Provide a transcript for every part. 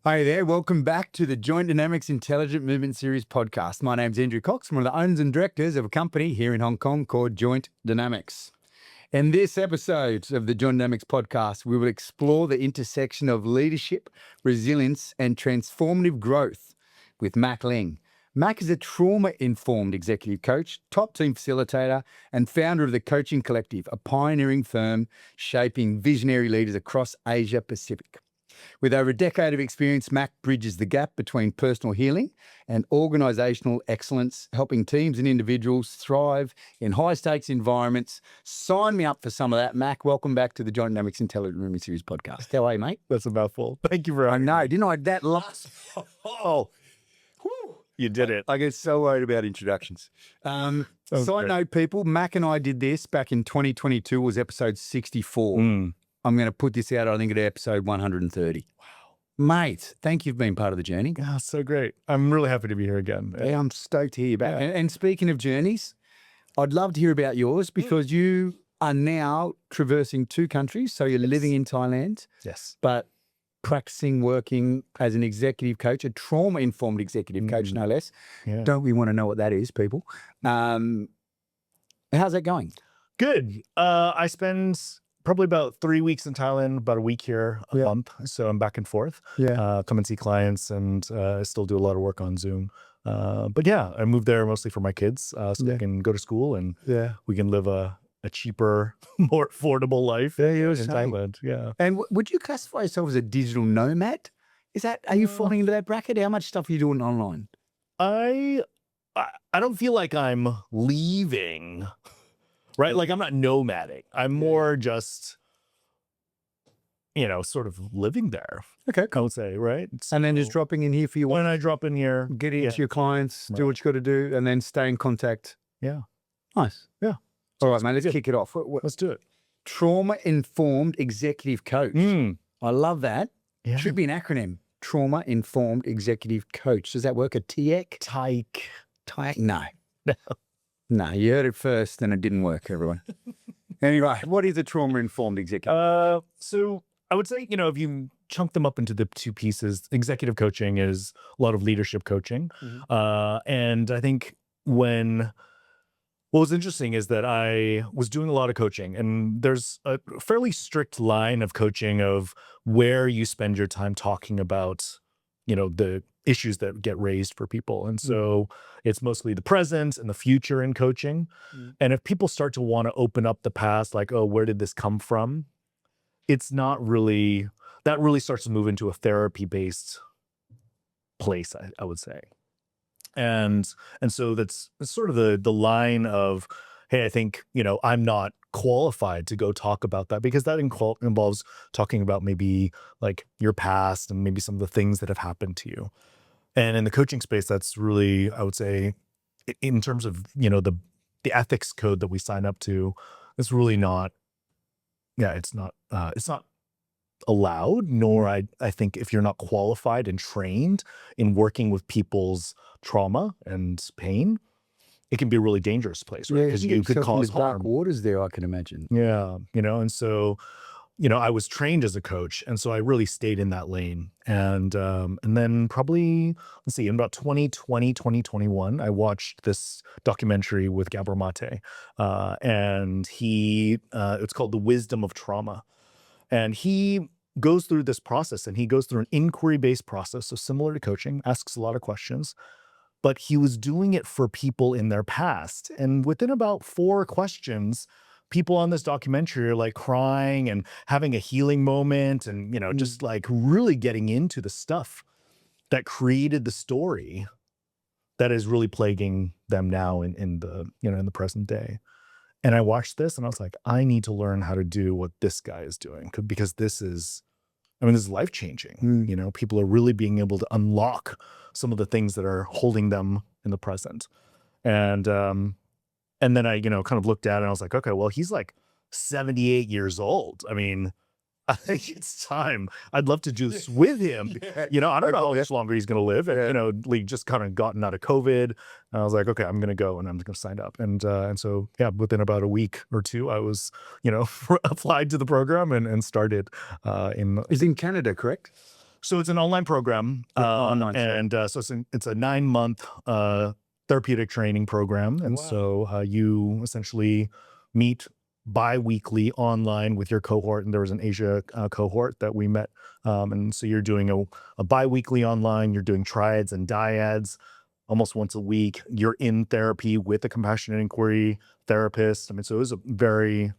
Hi there, welcome back to the Joint Dynamics Intelligent Movement Series podcast. My name's Andrew Cox, I'm one of the owners and directors of a company here in Hong Kong called Joint Dynamics. In this episode of the Joint Dynamics podcast, we will explore the intersection of leadership, resilience, and transformative growth with Mac Ling. Mac is a trauma-informed executive coach, top team facilitator, and founder of the Coaching Collective, a pioneering firm shaping visionary leaders across Asia Pacific. With over a decade of experience, Mac bridges the gap between personal healing and organisational excellence, helping teams and individuals thrive in high-stakes environments. Sign me up for some of that, Mac. Welcome back to the Joint Dynamics Intelligent Movement Series podcast. How are you, mate? That's a mouthful. Thank you for I having know, me. didn't I? That last... Oh, whew. You did it. I get so worried about introductions. Side note, people, Mac and I did this back in 2022, was episode 64. I'm going to put this out, I think, at episode 130. Wow. Mate, thank you for being part of the journey. Yeah, so great. I'm really happy to be here again. Yeah, I'm stoked to hear you back. Yeah. And speaking of journeys, I'd love to hear about yours because you are now traversing 2 countries. So you're living in Thailand, Yes. but practicing working as an executive coach, a trauma-informed executive coach, no less. Yeah. Don't we want to know what that is, people? How's that going? Good. I spend probably about 3 weeks in Thailand, about a week here, a month. So I'm back and forth. Yeah. Come and see clients, and I still do a lot of work on Zoom. But yeah, I moved there mostly for my kids, so they can go to school and we can live a cheaper, more affordable life in Thailand. Yeah. And would you classify yourself as a digital nomad? Are you falling into that bracket? How much stuff are you doing online? I don't feel like I'm leaving, right? Like I'm not nomading. I'm more just, sort of living there. Okay, I would say, right? And then just dropping in here for your when I drop in here, get into your clients, do what you got to do, and then stay in contact. Yeah. Nice. Yeah. All right, man, let's kick it off. Let's do it. Trauma-informed executive coach. I love that. Yeah. Should be an acronym. Trauma-informed executive coach. Does that work? A TEC? TIEC? No. No, you heard it first and it didn't work, everyone. Anyway, what is a trauma-informed executive? So I would say, if you chunk them up into the 2 pieces, executive coaching is a lot of leadership coaching. And I think what was interesting is that I was doing a lot of coaching, and there's a fairly strict line of coaching of where you spend your time talking about, the issues that get raised for people. And so it's mostly the present and the future in coaching. And if people start to want to open up the past, like, oh, where did this come from? It's not really, that really starts to move into a therapy-based place, I would say. And so that's sort of the line of, hey, I think, I'm not qualified to go talk about that, because that involves talking about maybe like your past and maybe some of the things that have happened to you. And in the coaching space, that's really, I would say, in terms of, the ethics code that we sign up to, it's really not, it's not allowed, nor I think if you're not qualified and trained in working with people's trauma and pain, it can be a really dangerous place, right? Because you could cause harm. Dark waters there, I can imagine. Yeah, and so, I was trained as a coach, and so I really stayed in that lane. And then probably, let's see, in about 2020, 2021, I watched this documentary with Gabor Mate, and it's called The Wisdom of Trauma. And he goes through this process, and he goes through an inquiry-based process, so similar to coaching, asks a lot of questions, but he was doing it for people in their past. And within about 4 questions, people on this documentary are like crying and having a healing moment and, just like really getting into the stuff that created the story that is really plaguing them now in the present day. And I watched this and I was like, I need to learn how to do what this guy is doing, because this is life-changing. People are really being able to unlock some of the things that are holding them in the present. And then I, kind of looked at it and I was like, okay, well, he's like 78 years old. I mean, I think it's time. I'd love to do this with him. I don't know how much longer he's going to live. And, Lee just kind of gotten out of COVID. And I was like, okay, I'm going to go and I'm going to sign up. And so, yeah, within about a week or 2, I was, applied to the program and started. Is in Canada, correct? So it's an online program, Online, sorry. and so it's a 9-month therapeutic training program, and Wow. so you essentially meet bi-weekly online with your cohort. And there was an Asia cohort that we met, and so you're doing a bi-weekly online. You're doing triads and dyads almost once a week. You're in therapy with a compassionate inquiry therapist. I mean, so it was a very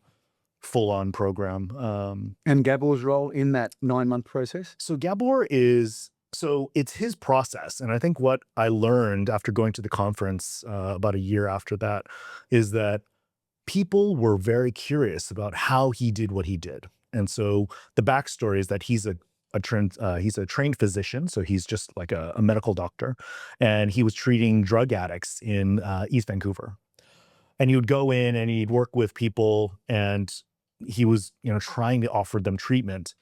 full-on program. And Gabor's role in that 9-month process? So it's his process. And I think what I learned after going to the conference about a year after that is that people were very curious about how he did what he did. And so the backstory is that he's a trained physician. So he's just like a medical doctor, and he was treating drug addicts in East Vancouver. And he would go in and he'd work with people, and he was, trying to offer them treatment.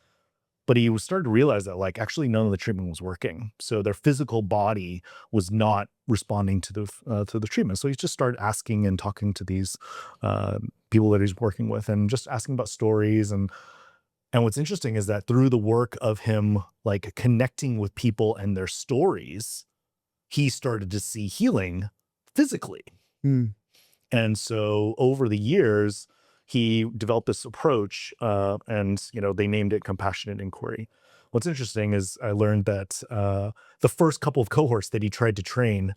But he was starting to realize that, like, actually none of the treatment was working. So their physical body was not responding to the treatment. So he just started asking and talking to these people that he's working with, and just asking about stories. And what's interesting is that through the work of him, like, connecting with people and their stories, he started to see healing physically. Mm. And so over the years, he developed this approach, and they named it compassionate inquiry. What's interesting is I learned that the first couple of cohorts that he tried to train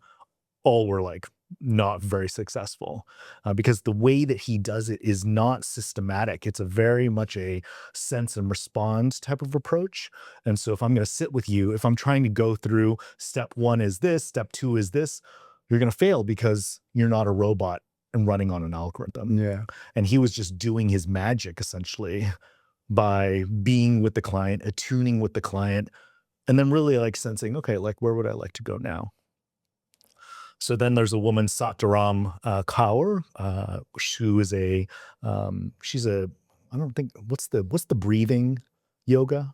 all were like not very successful, because the way that he does it is not systematic. It's a very much a sense and respond type of approach. And so if I'm going to sit with you, if I'm trying to go through step 1 is this, step 2 is this, you're going to fail because you're not a robot and running on an algorithm. Yeah. And he was just doing his magic essentially by being with the client, attuning with the client, and then really like sensing, okay, like, where would I like to go now? So then there's a woman, Sataram Kaur, who is she's I don't think, what's the breathing yoga?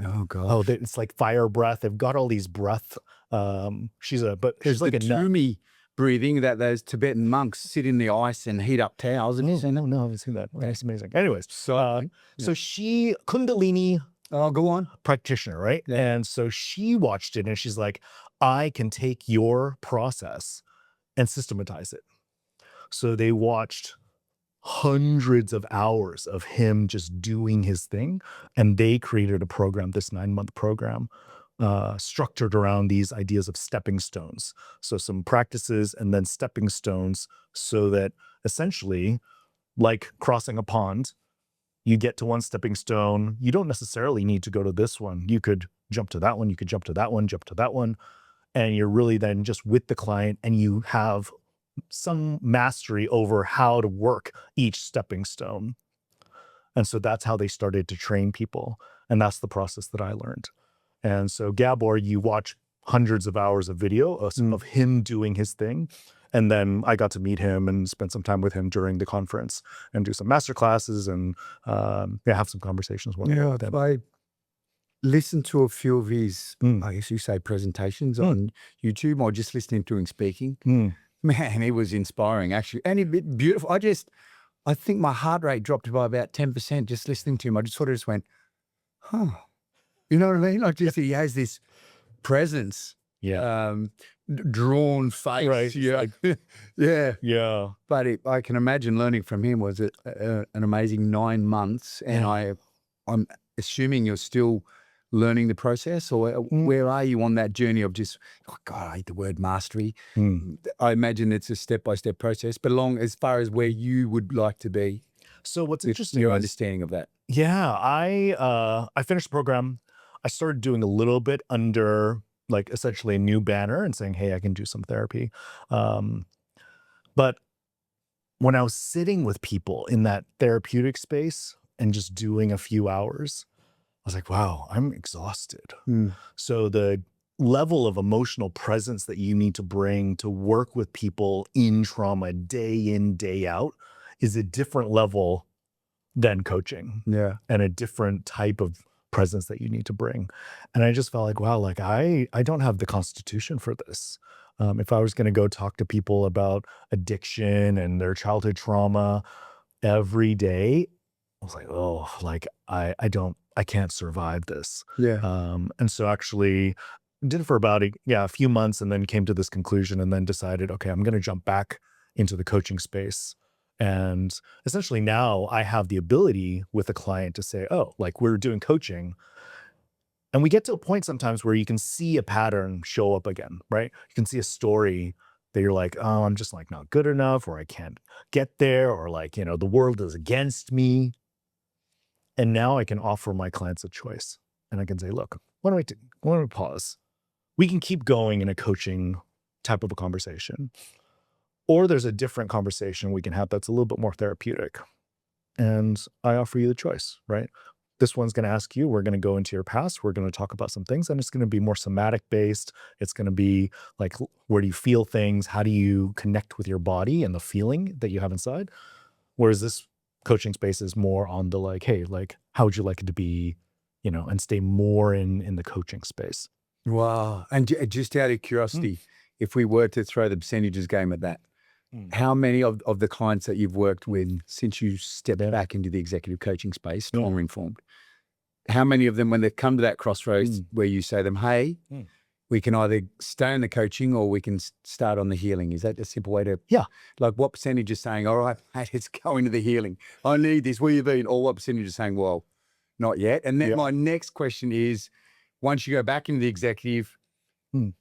Oh, gosh. Oh, it's like fire breath. They've got all these breath. She's like the Tumi breathing that those Tibetan monks sit in the ice and heat up towels. Have you seen that? No, I haven't seen that. That's amazing. Anyways, so yeah. she Kundalini Oh, go on. practitioner, right? Yeah. And so she watched it and she's like, I can take your process and systematize it. So they watched hundreds of hours of him just doing his thing, and they created a program, this 9-month program, structured around these ideas of stepping stones. So some practices and then stepping stones, so that essentially, like crossing a pond, you get to one stepping stone. You don't necessarily need to go to this one. You could jump to that one. You could jump to that one, jump to that one. And you're really then just with the client, and you have some mastery over how to work each stepping stone. And so that's how they started to train people. And that's the process that I learned. And so Gabor, you watch hundreds of hours of video of him doing his thing. And then I got to meet him and spend some time with him during the conference and do some master classes and have some conversations with him. I listened to a few of his, I guess you say, presentations on YouTube, or just listening to him speaking. Man, it was inspiring, actually. And it beautiful. I think my heart rate dropped by about 10% just listening to him. I just sort of just went, huh. You know what I mean? Like, just he has this presence. Yeah. Drawn face. Right. Yeah. Yeah. Yeah. But I can imagine learning from him was an amazing 9 months. And I'm assuming you're still learning the process, or where are you on that journey of just, oh God, I hate the word mastery. I imagine it's a step-by-step process, but along as far as where you would like to be. So what's interesting, your understanding of that. Yeah, I finished the program. I started doing a little bit under like essentially a new banner and saying, hey, I can do some therapy. But when I was sitting with people in that therapeutic space and just doing a few hours, I was like, wow, I'm exhausted. So the level of emotional presence that you need to bring to work with people in trauma day in, day out is a different level than coaching. Yeah. And a different type of presence that you need to bring. And I just felt like, wow, like I don't have the constitution for this. If I was going to go talk to people about addiction and their childhood trauma every day, I was like, oh, like I don't I can't survive this. Yeah. And so actually did it for about a few months, and then came to this conclusion, and then decided, okay, I'm going to jump back into the coaching space. And essentially now I have the ability with a client to say, oh, like we're doing coaching. And we get to a point sometimes where you can see a pattern show up again, right? You can see a story that you're like, oh, I'm just like not good enough, or I can't get there, or like, the world is against me. And now I can offer my clients a choice. And I can say, look, why don't we pause? We can keep going in a coaching type of a conversation. Or there's a different conversation we can have that's a little bit more therapeutic. And I offer you the choice, right? This one's going to ask you, we're going to go into your past. We're going to talk about some things, and it's going to be more somatic based. It's going to be like, where do you feel things? How do you connect with your body and the feeling that you have inside? Whereas this coaching space is more on the like, hey, like, how would you like it to be, and stay more in the coaching space. Wow. And just out of curiosity, if we were to throw the percentages game at that, how many of the clients that you've worked with since you stepped back into the executive coaching space, trauma informed, how many of them, when they come to that crossroads where you say to them, hey, we can either stay in the coaching or we can start on the healing? Is that a simple way to, like what percentage is saying, all right, mate, let's go into the healing. I need this. Where you been? Or what percentage is saying, well, not yet. And then my next question is, once you go back into the executive,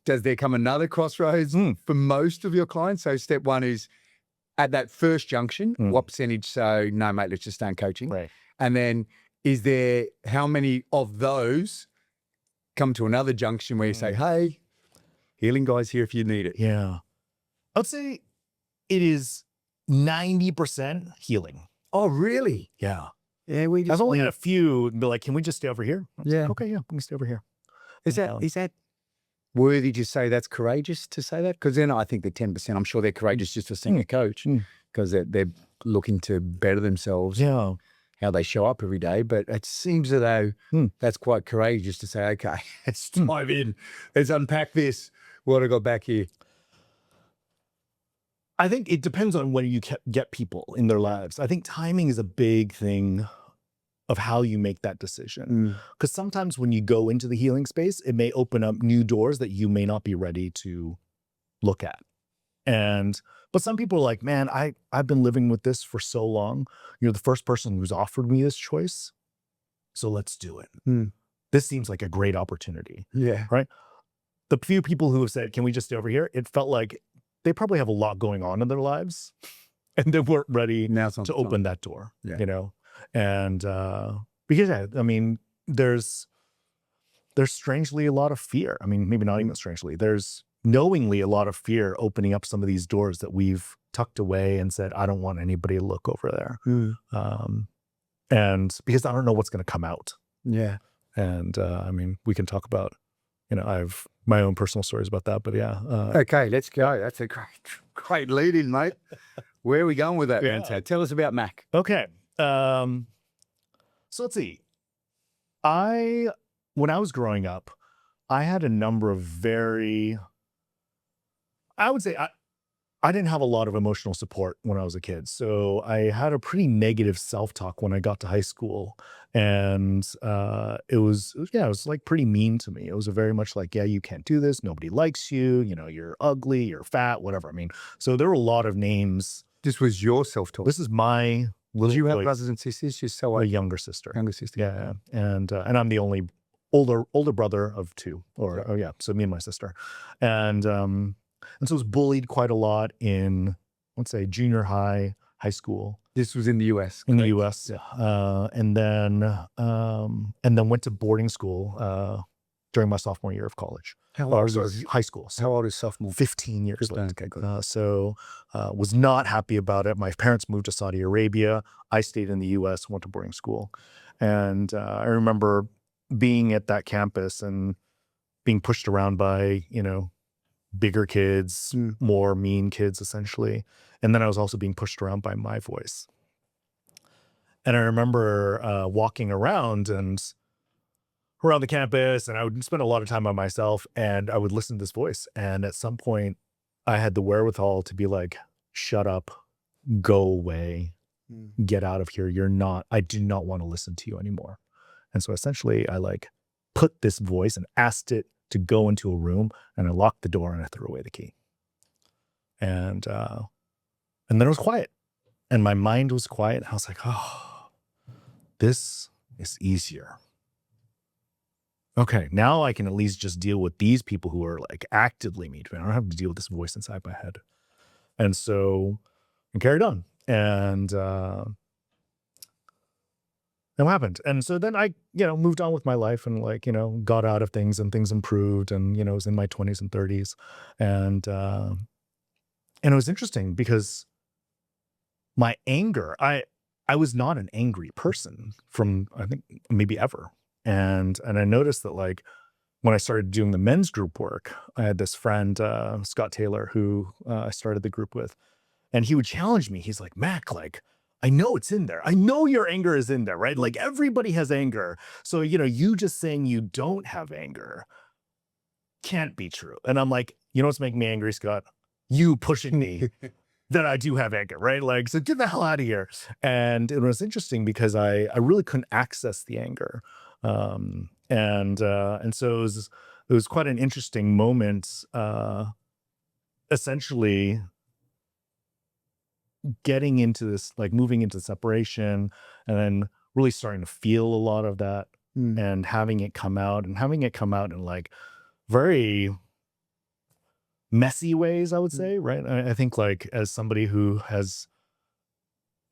does there come another crossroads for most of your clients? So step one is at that first junction, what percentage say, no, mate, let's just stay in coaching? Right. And then is there, how many of those come to another junction where you say, hey, healing guy's here if you need it? Yeah. I would say it is 90% healing. Oh, really? Yeah. Yeah, we just. I've only had a few be like, can we just stay over here? I was Yeah. like, okay, yeah, we can stay over here. Is that worthy to say that's courageous to say that? Because then I think the 10%, I'm sure they're courageous just for seeing a coach because they're looking to better themselves, how they show up every day. But it seems as though that's quite courageous to say, okay, let's dive in. Let's unpack this. What I got back here. I think it depends on when you get people in their lives. I think timing is a big thing of how you make that decision. Because sometimes when you go into the healing space, it may open up new doors that you may not be ready to look at. But some people are like, man, I've been living with this for so long. You're the first person who's offered me this choice. So let's do it. This seems like a great opportunity. Yeah. Right. The few people who have said, can we just stay over here? It felt like they probably have a lot going on in their lives and they weren't ready to open that door, And because I mean, there's strangely a lot of fear. I mean, maybe not even strangely. There's knowingly a lot of fear opening up some of these doors that we've tucked away and said, I don't want anybody to look over there. And because I don't know what's going to come out. Yeah. And I mean, we can talk about, I have my own personal stories about that, but yeah. Okay, let's go. That's a great lead in, mate. Where are we going with that, man? So tell us about Mac. Okay. So let's see. When I was growing up, I had a number of I would say I didn't have a lot of emotional support when I was a kid. So I had a pretty negative self-talk when I got to high school. And it was like pretty mean to me. It was very much like, yeah, you can't do this. Nobody likes you. You're ugly, you're fat, whatever. I mean, so there were a lot of names. This was your self-talk. This is my little. Did you have brothers and sisters? Just so a younger sister. Younger sister. Yeah. And I'm the only older brother of two. So me and my sister. And so I was bullied quite a lot in, let's say, junior high school. This was in the US. In the US. And then went to boarding school during my sophomore year of college. How old was high school. So how old is sophomore? 15 years old. Okay, good. So was not happy about it. My parents moved to Saudi Arabia. I stayed in the US, went to boarding school. And I remember being at that campus and being pushed around by, bigger kids, more mean kids, essentially. And then I was also being pushed around by my voice. And I remember walking around the campus, and I would spend a lot of time by myself, and I would listen to this voice. And at some point, I had the wherewithal to be like, shut up, go away, get out of here. I do not want to listen to you anymore. And so essentially I like put this voice and asked it to go into a room, and I locked the door and I threw away the key. And then it was quiet, and my mind was quiet. I was like, oh, this is easier. Okay, now I can at least just deal with these people who are like actively mean to me. I don't have to deal with this voice inside my head. And so I carried on. And what happened? And so then I, moved on with my life and like, got out of things and things improved and, was in my 20s and 30s. And it was interesting because my anger, I was not an angry person from, I think, maybe ever. And I noticed that like when I started doing the men's group work, I had this friend, Scott Taylor, who I started the group with, and he would challenge me. He's like, Mac, like, I know it's in there. I know your anger is in there, right? Like everybody has anger. So, you just saying you don't have anger can't be true. And I'm like, you know what's making me angry, Scott? You pushing me that I do have anger, right? Like, so get the hell out of here. And it was interesting because I really couldn't access the anger. And so it was quite an interesting moment, essentially getting into this, like moving into separation and then really starting to feel a lot of that and having it come out in like very messy ways, I would say, right? I think like as somebody who has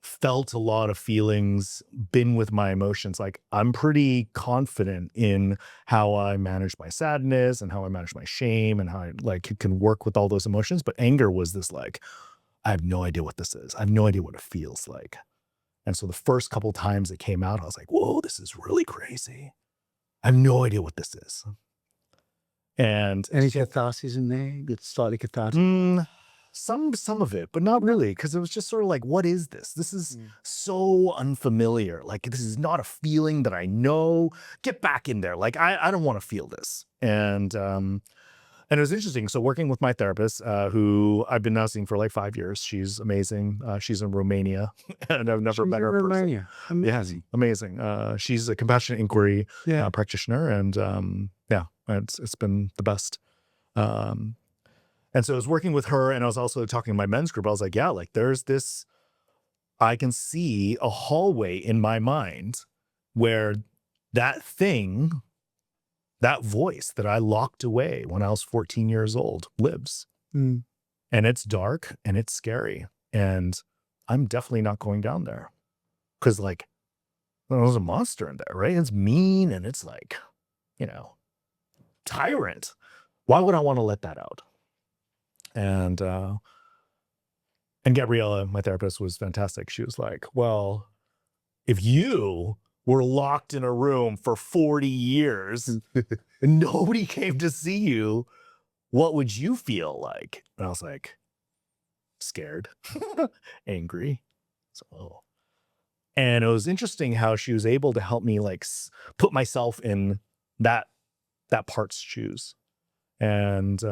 felt a lot of feelings, been with my emotions, like I'm pretty confident in how I manage my sadness and how I manage my shame and how I like can work with all those emotions. But anger was this like, I have no idea what this is. I have no idea what it feels like. And so the first couple times it came out, I was like, whoa, this is really crazy. I have no idea what this is. And Any catharsis in there? It's slightly cathartic. Some of it, but not really, because it was just sort of like, what is this? This is so unfamiliar. Like, this is not a feeling that I know. Get back in there. Like, I don't want to feel this. And it was interesting. So working with my therapist, who I've been now seeing for like 5 years, she's amazing. She's in Romania, and I've never met her in person. Amazing. Yeah, amazing. She's a compassionate inquiry practitioner, and it's been the best. And so I was working with her, and I was also talking to my men's group. I was like, yeah, like there's this, I can see a hallway in my mind where that thing, that voice that I locked away when I was 14 years old lives. And it's dark and it's scary. And I'm definitely not going down there. Because like, there's a monster in there, right? It's mean and it's like, tyrant. Why would I want to let that out? And Gabriella, my therapist, was fantastic. She was like, well, if you were locked in a room for 40 years and nobody came to see you, what would you feel like? And I was like, scared, angry. So, and it was interesting how she was able to help me like put myself in that part's shoes and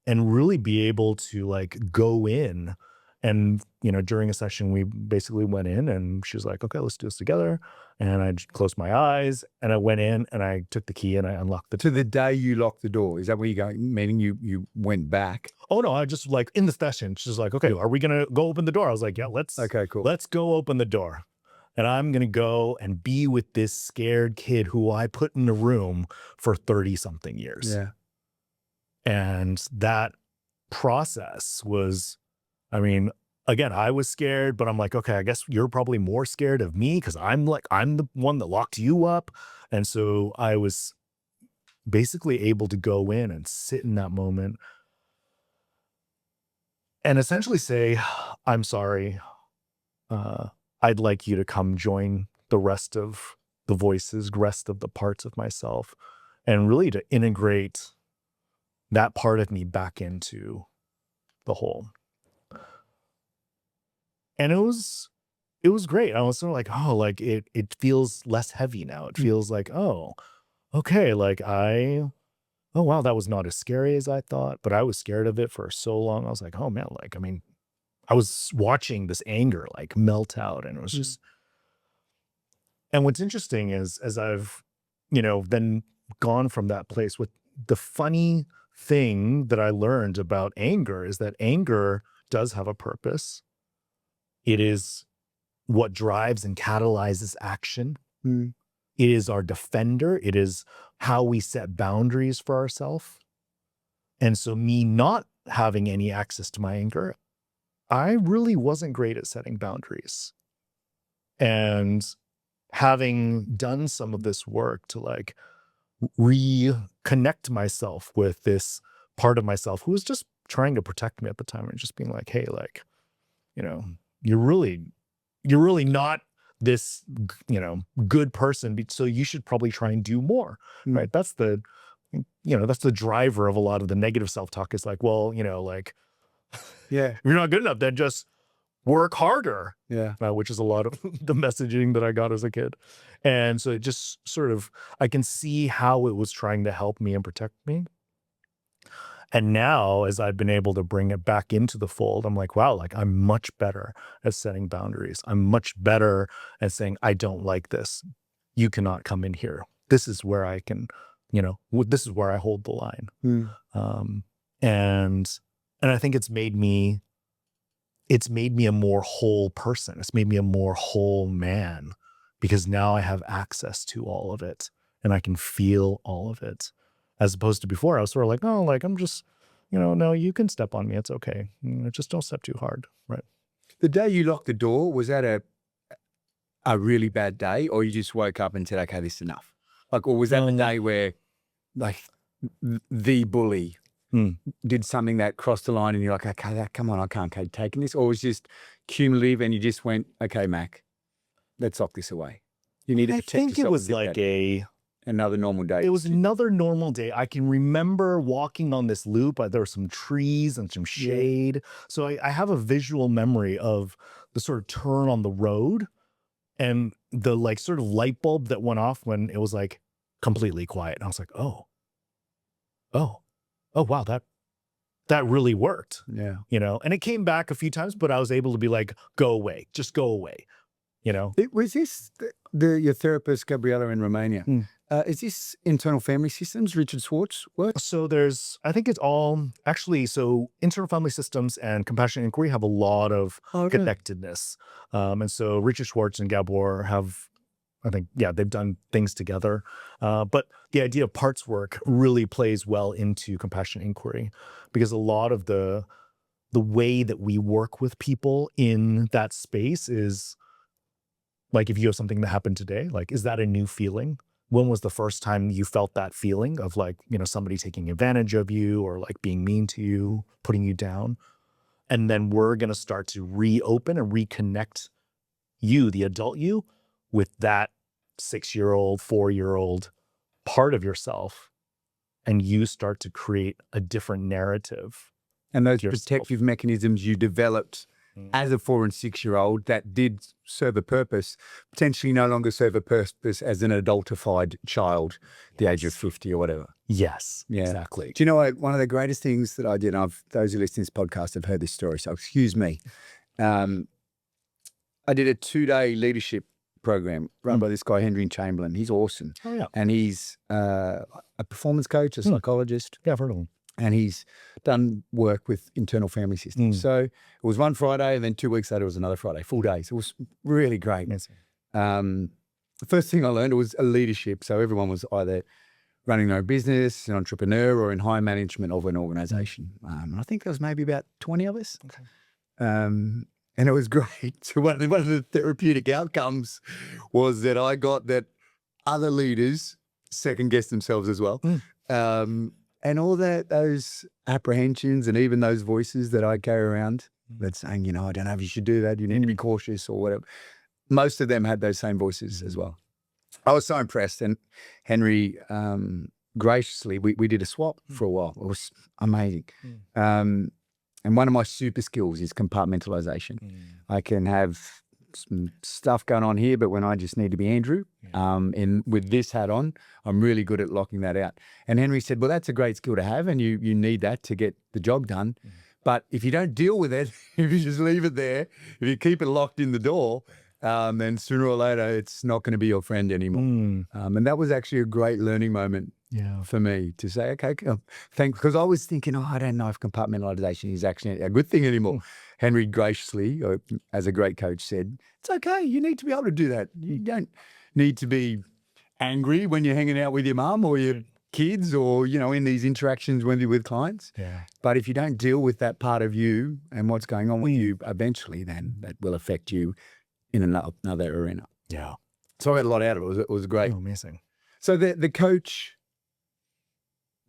really be able to like go in. And, during a session, we basically went in and she was like, okay, let's do this together. And I closed my eyes and I went in and I took the key and I unlocked the door. To the day you locked the door, is that where you go? Meaning you went back? Oh, no, I just like in the session, she's like, okay, are we going to go open the door? I was like, yeah, Okay, cool. Let's go open the door. And I'm going to go and be with this scared kid who I put in a room for 30 something years. Yeah. And that process was, I mean, again, I was scared, but I'm like, okay, I guess you're probably more scared of me because I'm the one that locked you up. And so I was basically able to go in and sit in that moment and essentially say, I'm sorry. I'd like you to come join the rest of the voices, rest of the parts of myself, and really to integrate that part of me back into the whole. And it was great. I was sort of like, oh, like it feels less heavy now. It feels like, oh, okay, like oh wow, that was not as scary as I thought, but I was scared of it for so long. I was like, oh man, like, I mean, I was watching this anger like melt out, and it was just, And what's interesting is, as I've, then gone from that place, with the funny thing that I learned about anger is that anger does have a purpose. It is what drives and catalyzes action. Mm. It is our defender. It is how we set boundaries for ourselves. And so me not having any access to my anger, I really wasn't great at setting boundaries. And having done some of this work to like reconnect myself with this part of myself who was just trying to protect me at the time, and just being like, hey, like, you're really not this, good person. So you should probably try and do more, right? That's the driver of a lot of the negative self-talk, is like, well, like, Yeah. if you're not good enough, then just work harder. Yeah. Which is a lot of the messaging that I got as a kid. And so it just sort of, I can see how it was trying to help me and protect me. And now, as I've been able to bring it back into the fold, I'm like, wow, like, I'm much better at setting boundaries. I'm much better at saying, I don't like this. You cannot come in here. This is where I can, this is where I hold the line. And I think it's made me a more whole person. It's made me a more whole man, because now I have access to all of it and I can feel all of it, as opposed to before I was sort of like, oh, like, I'm just, no, you can step on me. It's okay. Just don't step too hard. Right. The day you locked the door, was that a really bad day, or you just woke up and said, okay, this is enough? Like, or was that the day where, like, the bully did something that crossed the line and you're like, okay, come on, I can't keep taking this? Or was it just cumulative and you just went, okay, Mac, let's lock this away? You need to protect yourself. I think it was like another normal day. It was another normal day. I can remember walking on this loop. There were some trees and some shade. So I have a visual memory of the sort of turn on the road and the like sort of light bulb that went off when it was like completely quiet. And I was like, oh, wow, that really worked. Yeah. And it came back a few times, but I was able to be like, go away, just go away. Was this your therapist, Gabriella, in Romania? Is this internal family systems, Richard Schwartz work? So I think it's all actually, so internal family systems and compassionate inquiry have a lot of connectedness. And so Richard Schwartz and Gabor have, I think, they've done things together. But the idea of parts work really plays well into compassionate inquiry, because a lot of the way that we work with people in that space is like, if you have something that happened today, like, is that a new feeling? When was the first time you felt that feeling of like, somebody taking advantage of you, or like being mean to you, putting you down? And then we're going to start to reopen and reconnect you, the adult you, with that 6-year-old, 4-year-old part of yourself. And you start to create a different narrative. And those protective mechanisms you developed as a 4 and 6-year-old that did serve a purpose, potentially no longer serve a purpose as an adultified child, the age of 50 or whatever. Yes, exactly. Do you know what? One of the greatest things that I did, and those who listen to this podcast have heard this story, so excuse me. I did a 2-day leadership program run by this guy, Henry Chamberlain. He's awesome. Oh, yeah. And he's a performance coach, a psychologist. Yeah, I've heard of him. And he's done work with internal family systems. So it was one Friday, and then 2 weeks later it was another Friday, full days. It was really great. Yes. The first thing I learned was leadership. So everyone was either running their own business, an entrepreneur, or in high management of an organization. And I think there was maybe about 20 of us. Okay. And it was great. So one of the therapeutic outcomes was that I got that other leaders second guess themselves as well. And all those apprehensions and even those voices that I carry around that's saying, I don't know if you should do that, you need to be cautious or whatever. Most of them had those same voices as well. I was so impressed. And Henry, graciously, we did a swap for a while. It was amazing. And one of my super skills is compartmentalization. I can have some stuff going on here, but when I just need to be Andrew, and with this hat on, I'm really good at locking that out. And Henry said, well, that's a great skill to have, and you need that to get the job done. But if you don't deal with it, if you just leave it there, if you keep it locked in the door, then sooner or later, it's not going to be your friend anymore. And that was actually a great learning moment for me to say, okay, thanks. Because I was thinking, I don't know if compartmentalization is actually a good thing anymore. Henry graciously, as a great coach, said, it's okay. You need to be able to do that. You don't need to be angry when you're hanging out with your mum or your kids or, in these interactions with clients. Yeah. But if you don't deal with that part of you and what's going on with you, eventually then that will affect you in another arena. Yeah. So I got a lot out of it. It was great. Oh, amazing. So the coach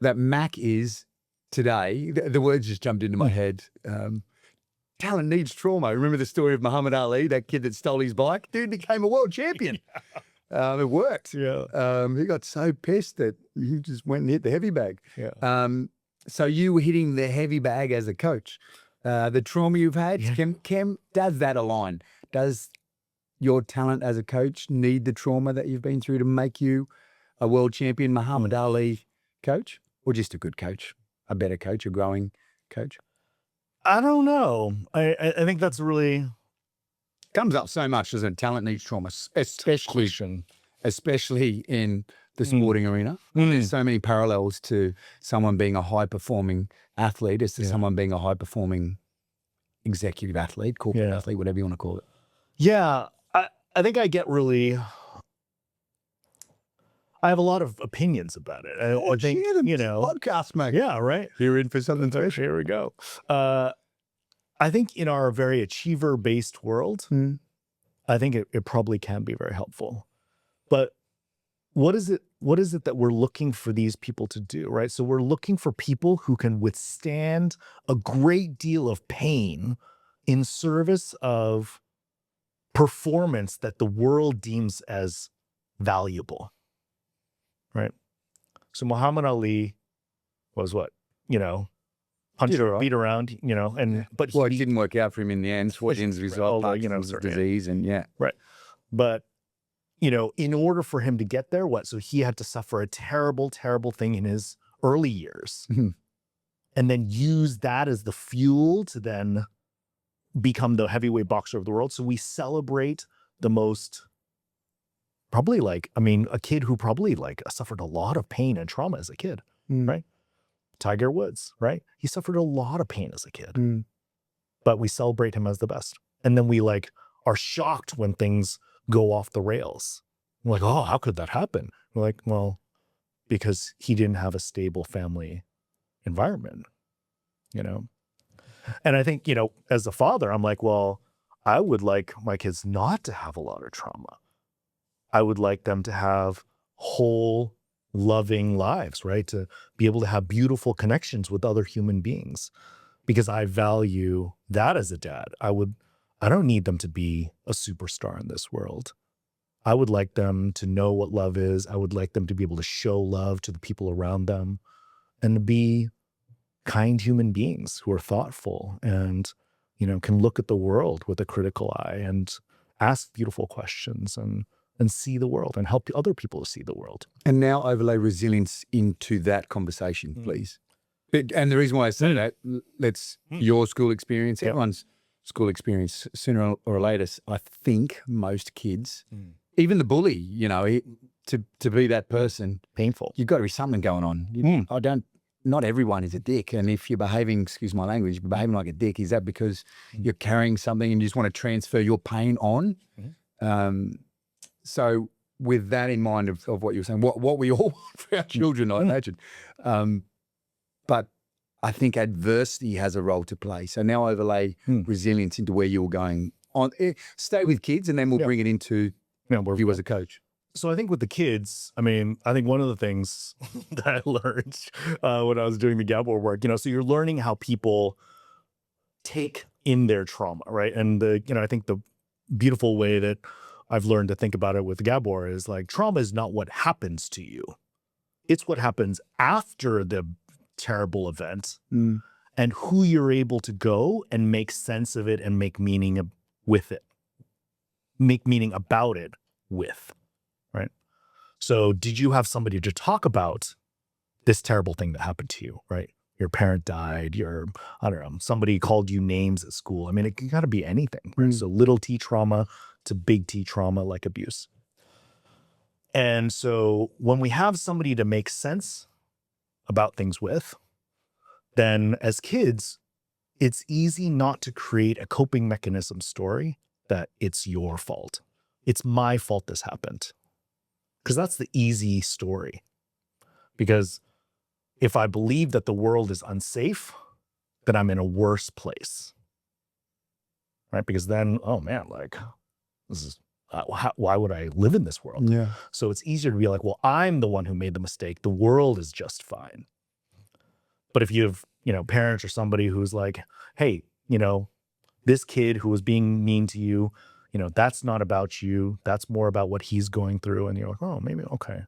that Mac is today, the words just jumped into my head. Talent needs trauma. Remember the story of Muhammad Ali, that kid that stole his bike? Dude became a world champion. It worked. Yeah. He got so pissed that he just went and hit the heavy bag. Yeah. So you were hitting the heavy bag as a coach. The trauma you've had, Cam, does that align? Does your talent as a coach need the trauma that you've been through to make you a world champion Muhammad Ali coach? Or just a good coach, a better coach, a growing coach? I don't know. I think that's really comes up so much, doesn't it? Talent needs trauma, especially in the sporting arena. There's so many parallels to someone being a high-performing athlete as to someone being a high-performing executive athlete, corporate athlete, whatever you want to call it. Yeah. I think I get really... I have a lot of opinions about it. I think, podcast, mate. Yeah, right. You're in for something special. Here we go. I think in our very achiever-based world, I think it probably can be very helpful. But what is it that we're looking for these people to do, right? So we're looking for people who can withstand a great deal of pain in service of performance that the world deems as valuable. Right. So Muhammad Ali was what, punched, beat around, but it didn't work out for him in the end. Towards the end result, Parkinson's disease, right. But in order for him to get there, so he had to suffer a terrible, terrible thing in his early years, and then use that as the fuel to then become the heavyweight boxer of the world. So we celebrate the most. Probably a kid who probably suffered a lot of pain and trauma as a kid, right? Tiger Woods, right? He suffered a lot of pain as a kid, but we celebrate him as the best. And then we are shocked when things go off the rails. We're like, oh, how could that happen? We're like, well, because he didn't have a stable family environment, And I think, as a father, I'm like, well, I would like my kids not to have a lot of trauma. I would like them to have whole, loving lives, right? To be able to have beautiful connections with other human beings, because I value that as a dad. I don't need them to be a superstar in this world. I would like them to know what love is. I would like them to be able to show love to the people around them and to be kind human beings who are thoughtful and, can look at the world with a critical eye and ask beautiful questions and see the world and help other people to see the world. And now overlay resilience into that conversation, please. And the reason why I say that, that's your school experience, everyone's school experience. Sooner or later, I think most kids, even the bully, to be that person. Painful. You've got to be something going on. Not everyone is a dick. And if you're behaving, excuse my language, behaving like a dick, is that because you're carrying something and you just want to transfer your pain on? So with that in mind of what you were saying, what we all want for our children, I imagine. But I think adversity has a role to play. So now overlay resilience into where you're going on. Stay with kids and then we'll bring it into you as a coach. So I think with the kids, I think one of the things that I learned when I was doing the Gabor work, so you're learning how people take in their trauma, right? And I think the beautiful way that I've learned to think about it with Gabor is trauma is not what happens to you. It's what happens after the terrible event and who you're able to go and make sense of it and make meaning with it. Make meaning about it with, right? So did you have somebody to talk about this terrible thing that happened to you, right? Your parent died, somebody called you names at school. It can kind of be anything, right? So little T trauma to big T trauma like abuse. And so when we have somebody to make sense about things with, then as kids, it's easy not to create a coping mechanism story that it's your fault. It's my fault this happened. Because that's the easy story. Because if I believe that the world is unsafe, then I'm in a worse place. Right? Because then, oh man, like, this is, why would I live in this world? Yeah. So it's easier to be like, well, I'm the one who made the mistake. The world is just fine. But if you have, parents or somebody who's like, hey, this kid who was being mean to you, that's not about you. That's more about what he's going through. And you're like, oh, maybe, okay.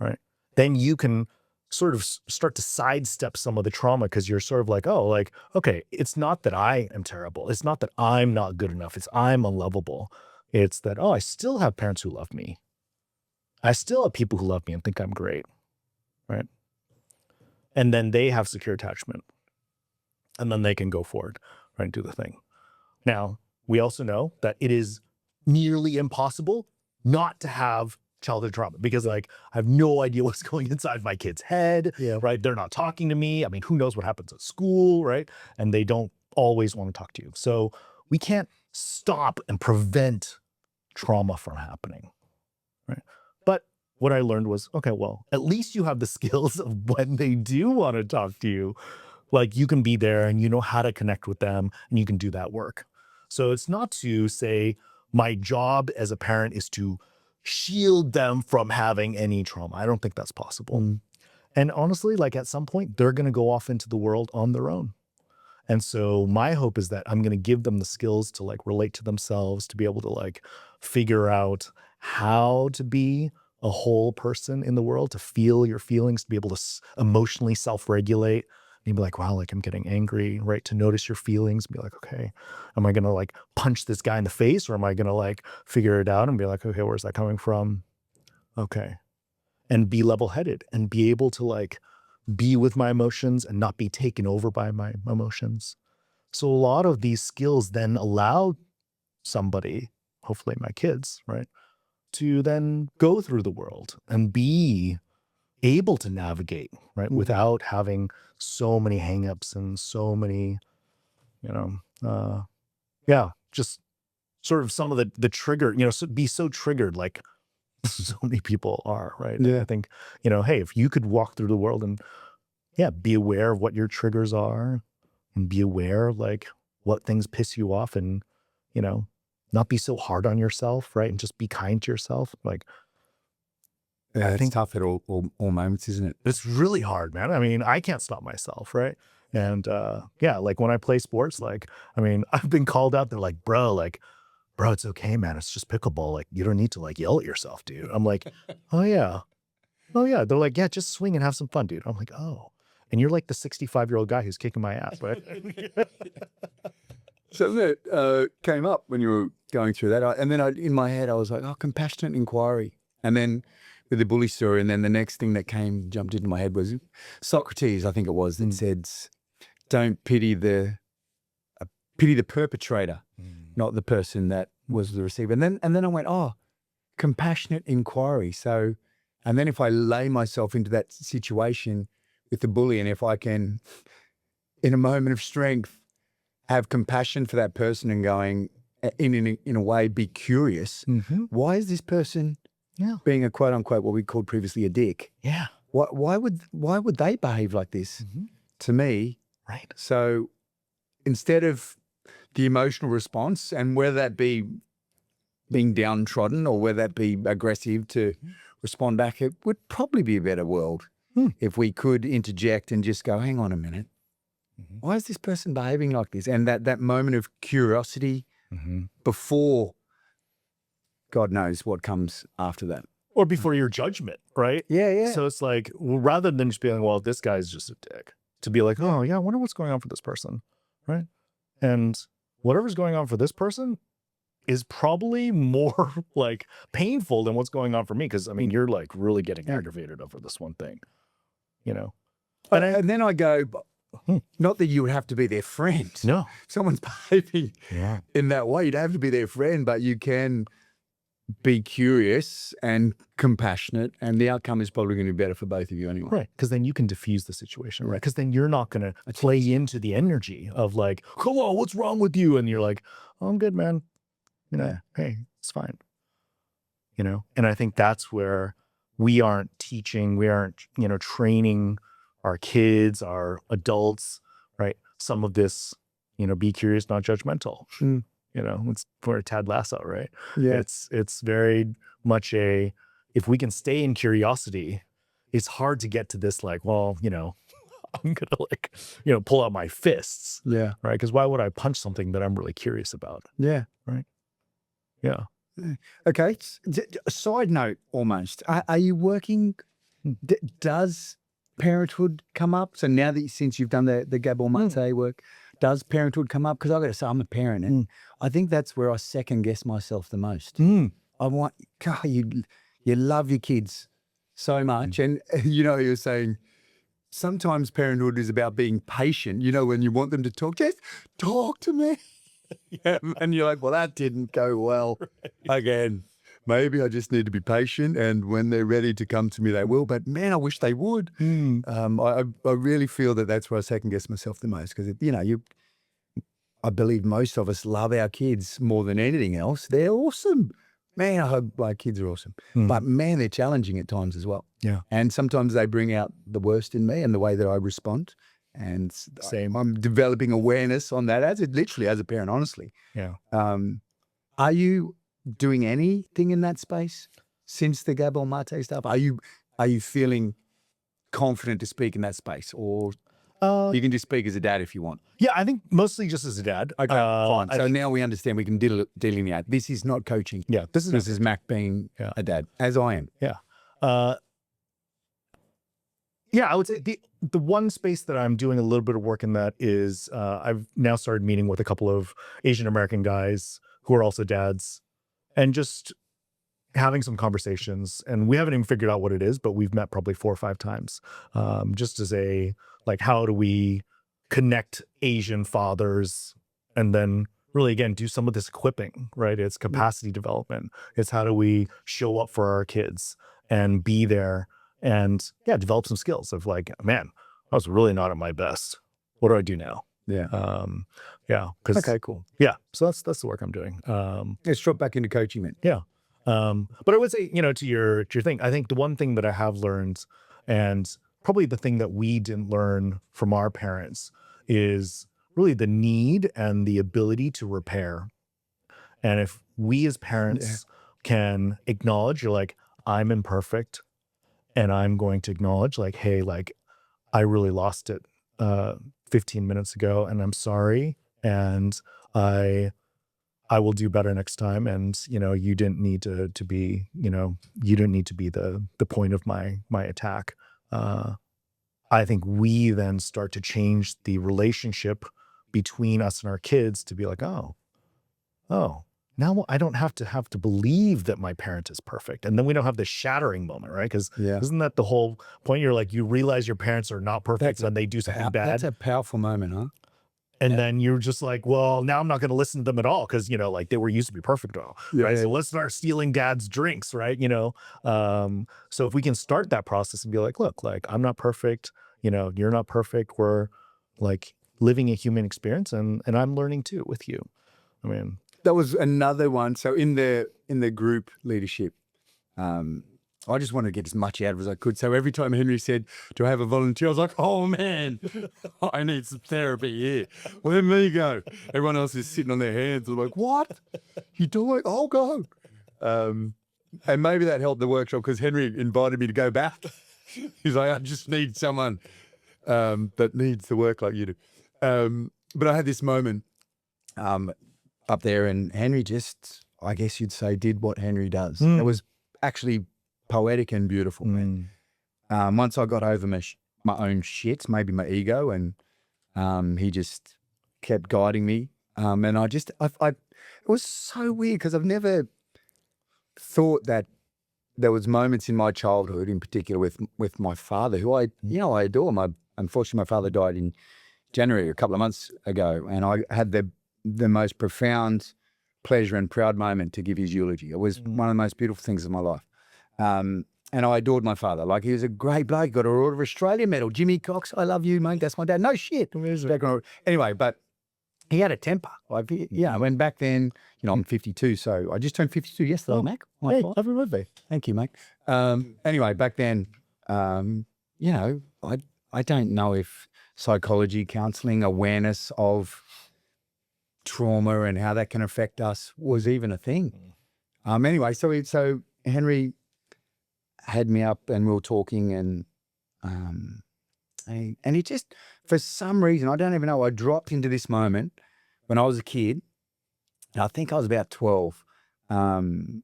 Right. Then you can sort of start to sidestep some of the trauma because you're sort of like, oh, like, okay, it's not that I am terrible. It's not that I'm not good enough. It's I'm unlovable. It's that, oh, I still have parents who love me. I still have people who love me and think I'm great. Right. And then they have secure attachment. And then they can go forward, right, and do the thing. Now, we also know that it is nearly impossible not to have childhood trauma because, like, I have no idea what's going inside my kid's head, right? They're not talking to me. I mean, who knows what happens at school, right? And they don't always want to talk to you. So we can't stop and prevent trauma from happening, right? But what I learned was, okay, well, at least you have the skills of when they do want to talk to you, like you can be there and you know how to connect with them and you can do that work. So it's not to say my job as a parent is to shield them from having any trauma. I don't think that's possible. And honestly, like at some point, they're going to go off into the world on their own. And so my hope is that I'm going to give them the skills to like relate to themselves, to be able to like figure out how to be a whole person in the world, to feel your feelings, to be able to emotionally self-regulate. And you'd be like, wow, like I'm getting angry, right? To notice your feelings, be like, okay, am I going to like punch this guy in the face or am I going to like figure it out and be like, okay, where's that coming from? Okay. And be level-headed and be able to like be with my emotions and not be taken over by my emotions. So a lot of these skills then allow somebody, hopefully my kids, right, to then go through the world and be able to navigate, right, without having so many hangups and so many, just sort of some of the trigger, be so triggered like so many people are, right? Yeah. I think, hey, if you could walk through the world and be aware of what your triggers are and be aware of like what things piss you off and, not be so hard on yourself, right? And just be kind to yourself. Like, Yeah, I it's think tough at all moments, isn't it? it's really hard, man. I mean, I can't stop myself, right? And like when I play sports, like, I mean, I've been called out. They're like, bro, it's okay, man. It's just pickleball. Like, you don't need to like yell at yourself, dude. I'm like, oh yeah. They're like, yeah, just swing and have some fun, dude. I'm like, oh. And you're like the 65-year-old guy who's kicking my ass, right? Something that came up when you were going through that, and then in my head I was like, oh, compassionate inquiry. And then with the bully story, and then the next thing that jumped into my head was Socrates, I think it was, that said, don't pity the perpetrator, not the person that was the receiver. And then I went, oh, compassionate inquiry. So, and then if I lay myself into that situation with the bully, and if I can, in a moment of strength, have compassion for that person and going, in a way, be curious. Why is this person being a quote unquote what we called previously a dick? Yeah. Why would they behave like this to me? Right. So instead of the emotional response, and whether that be being downtrodden or whether that be aggressive to respond back, it would probably be a better world if we could interject and just go, hang on a minute. Why is this person behaving like this? And that moment of curiosity before God knows what comes after that. Or before your judgment, right? Yeah. So it's like, well, rather than just being, well, this guy's just a dick, to be like, oh yeah, I wonder what's going on for this person, right? And whatever's going on for this person is probably more like painful than what's going on for me. Because I mean, you're like really getting aggravated over this one thing, And then I go, Not that you would have to be their friend. No. Someone's behaving in that way, you'd have to be their friend, but you can be curious and compassionate, and the outcome is probably going to be better for both of you anyway. Right. Because then you can diffuse the situation, right? Because then you're not going to play into the energy of like, come on, what's wrong with you? And you're like, oh, I'm good, man. You know, hey, it's fine. You know, and I think that's where we aren't teaching, we aren't, you know, training our kids, our adults, right? Some of this, you know, be curious, not judgmental. You know, it's for Ted Lasso, right? Yeah. It's very much if we can stay in curiosity, it's hard to get to this like, well, you know, I'm gonna like, you know, pull out my fists. Yeah. Right. Because why would I punch something that I'm really curious about? Yeah. Right. Yeah. Okay. A side note almost. Are you working? Does parenthood come up? So now that since you've done the Gabor Mate work, does parenthood come up? Because I've got to say, I'm a parent, and I think that's where I second guess myself the most. I want, God, you love your kids so much. And, you know, you're saying sometimes parenthood is about being patient. You know, when you want them to talk, just talk to me. And you're like, well, that didn't go well again. Maybe I just need to be patient, and when they're ready to come to me, they will. But man, I wish they would. I really feel that that's where I second guess myself the most, because you know, I believe most of us love our kids more than anything else. They're awesome, man. I hope my kids are awesome, but man, they're challenging at times as well. Yeah, and sometimes they bring out the worst in me and the way that I respond. And same. I'm developing awareness on that as a parent, honestly. Yeah. Are you doing anything in that space since the Gabor Mate stuff? Are you feeling confident to speak in that space, or you can just speak as a dad if you want? Yeah, I think mostly just as a dad. Okay, fine. So now we understand. We can delineate. This is not coaching. Yeah, this is Mac being a dad, as I am. Yeah. Yeah, I would say the one space that I'm doing a little bit of work in that is I've now started meeting with a couple of Asian American guys who are also dads, and just having some conversations. And we haven't even figured out what it is, but we've met probably 4 or 5 times, just as a like, how do we connect Asian fathers, and then really again do some of this equipping, right? It's capacity development. It's how do we show up for our kids and be there. And yeah, develop some skills of like, man, I was really not at my best. What do I do now? Yeah. Yeah. Okay, cool. Yeah. So that's the work I'm doing. Let's drop back into coaching then. Yeah. But I would say, you know, to your thing, I think the one thing that I have learned, and probably the thing that we didn't learn from our parents, is really the need and the ability to repair. And if we as parents can acknowledge, you're like, I'm imperfect, and I'm going to acknowledge like, hey, like I really lost it 15 minutes ago, and I'm sorry. And I will do better next time. And, you know, you didn't need to be, you know, you didn't need to be the point of my attack. I think we then start to change the relationship between us and our kids to be like, oh, now I don't have to believe that my parent is perfect. And then we don't have this shattering moment, right? Because isn't that the whole point? You're like, you realize your parents are not perfect when they do something bad. That's a powerful moment, huh? And then you're just like, well, now I'm not going to listen to them at all, because, you know, like they were used to be perfect, right? So let's start stealing dad's drinks, right? You know, so if we can start that process and be like, look, like I'm not perfect, you know, you're not perfect. We're like living a human experience, and I'm learning too with you. I mean, that was another one. So in the group leadership, I just wanted to get as much out of it as I could. So every time Henry said, do I have a volunteer? I was like, oh man, I need some therapy here. Let me go. Everyone else is sitting on their hands. I'm like, what? You doing? I'll go. And maybe that helped the workshop, because Henry invited me to go back. He's like, I just need someone that needs to work like you do. But I had this moment up there, and Henry just, I guess you'd say, did what Henry does. It was actually poetic and beautiful. Man. Once I got over my own shit, maybe my ego, and he just kept guiding me. And it was so weird, because I've never thought that there was moments in my childhood, in particular with my father, who I adore. Unfortunately, my father died in January, a couple of months ago, and I had the most profound pleasure and proud moment to give his eulogy. It was one of the most beautiful things of my life. And I adored my father. Like, he was a great bloke, got an Order of Australia medal. Jimmy Cox, I love you, mate. That's my dad. No shit. Anyway, but he had a temper. Like, yeah, when back then, I'm 52, so I just turned 52 yesterday, Mac. Hey, happy birthday. Thank you, mate. Anyway, back then, I don't know if psychology, counselling, awareness of trauma and how that can affect us was even a thing. Anyway, so Henry had me up and we were talking, and he just, for some reason, I don't even know, I dropped into this moment when I was a kid. I think I was about 12. And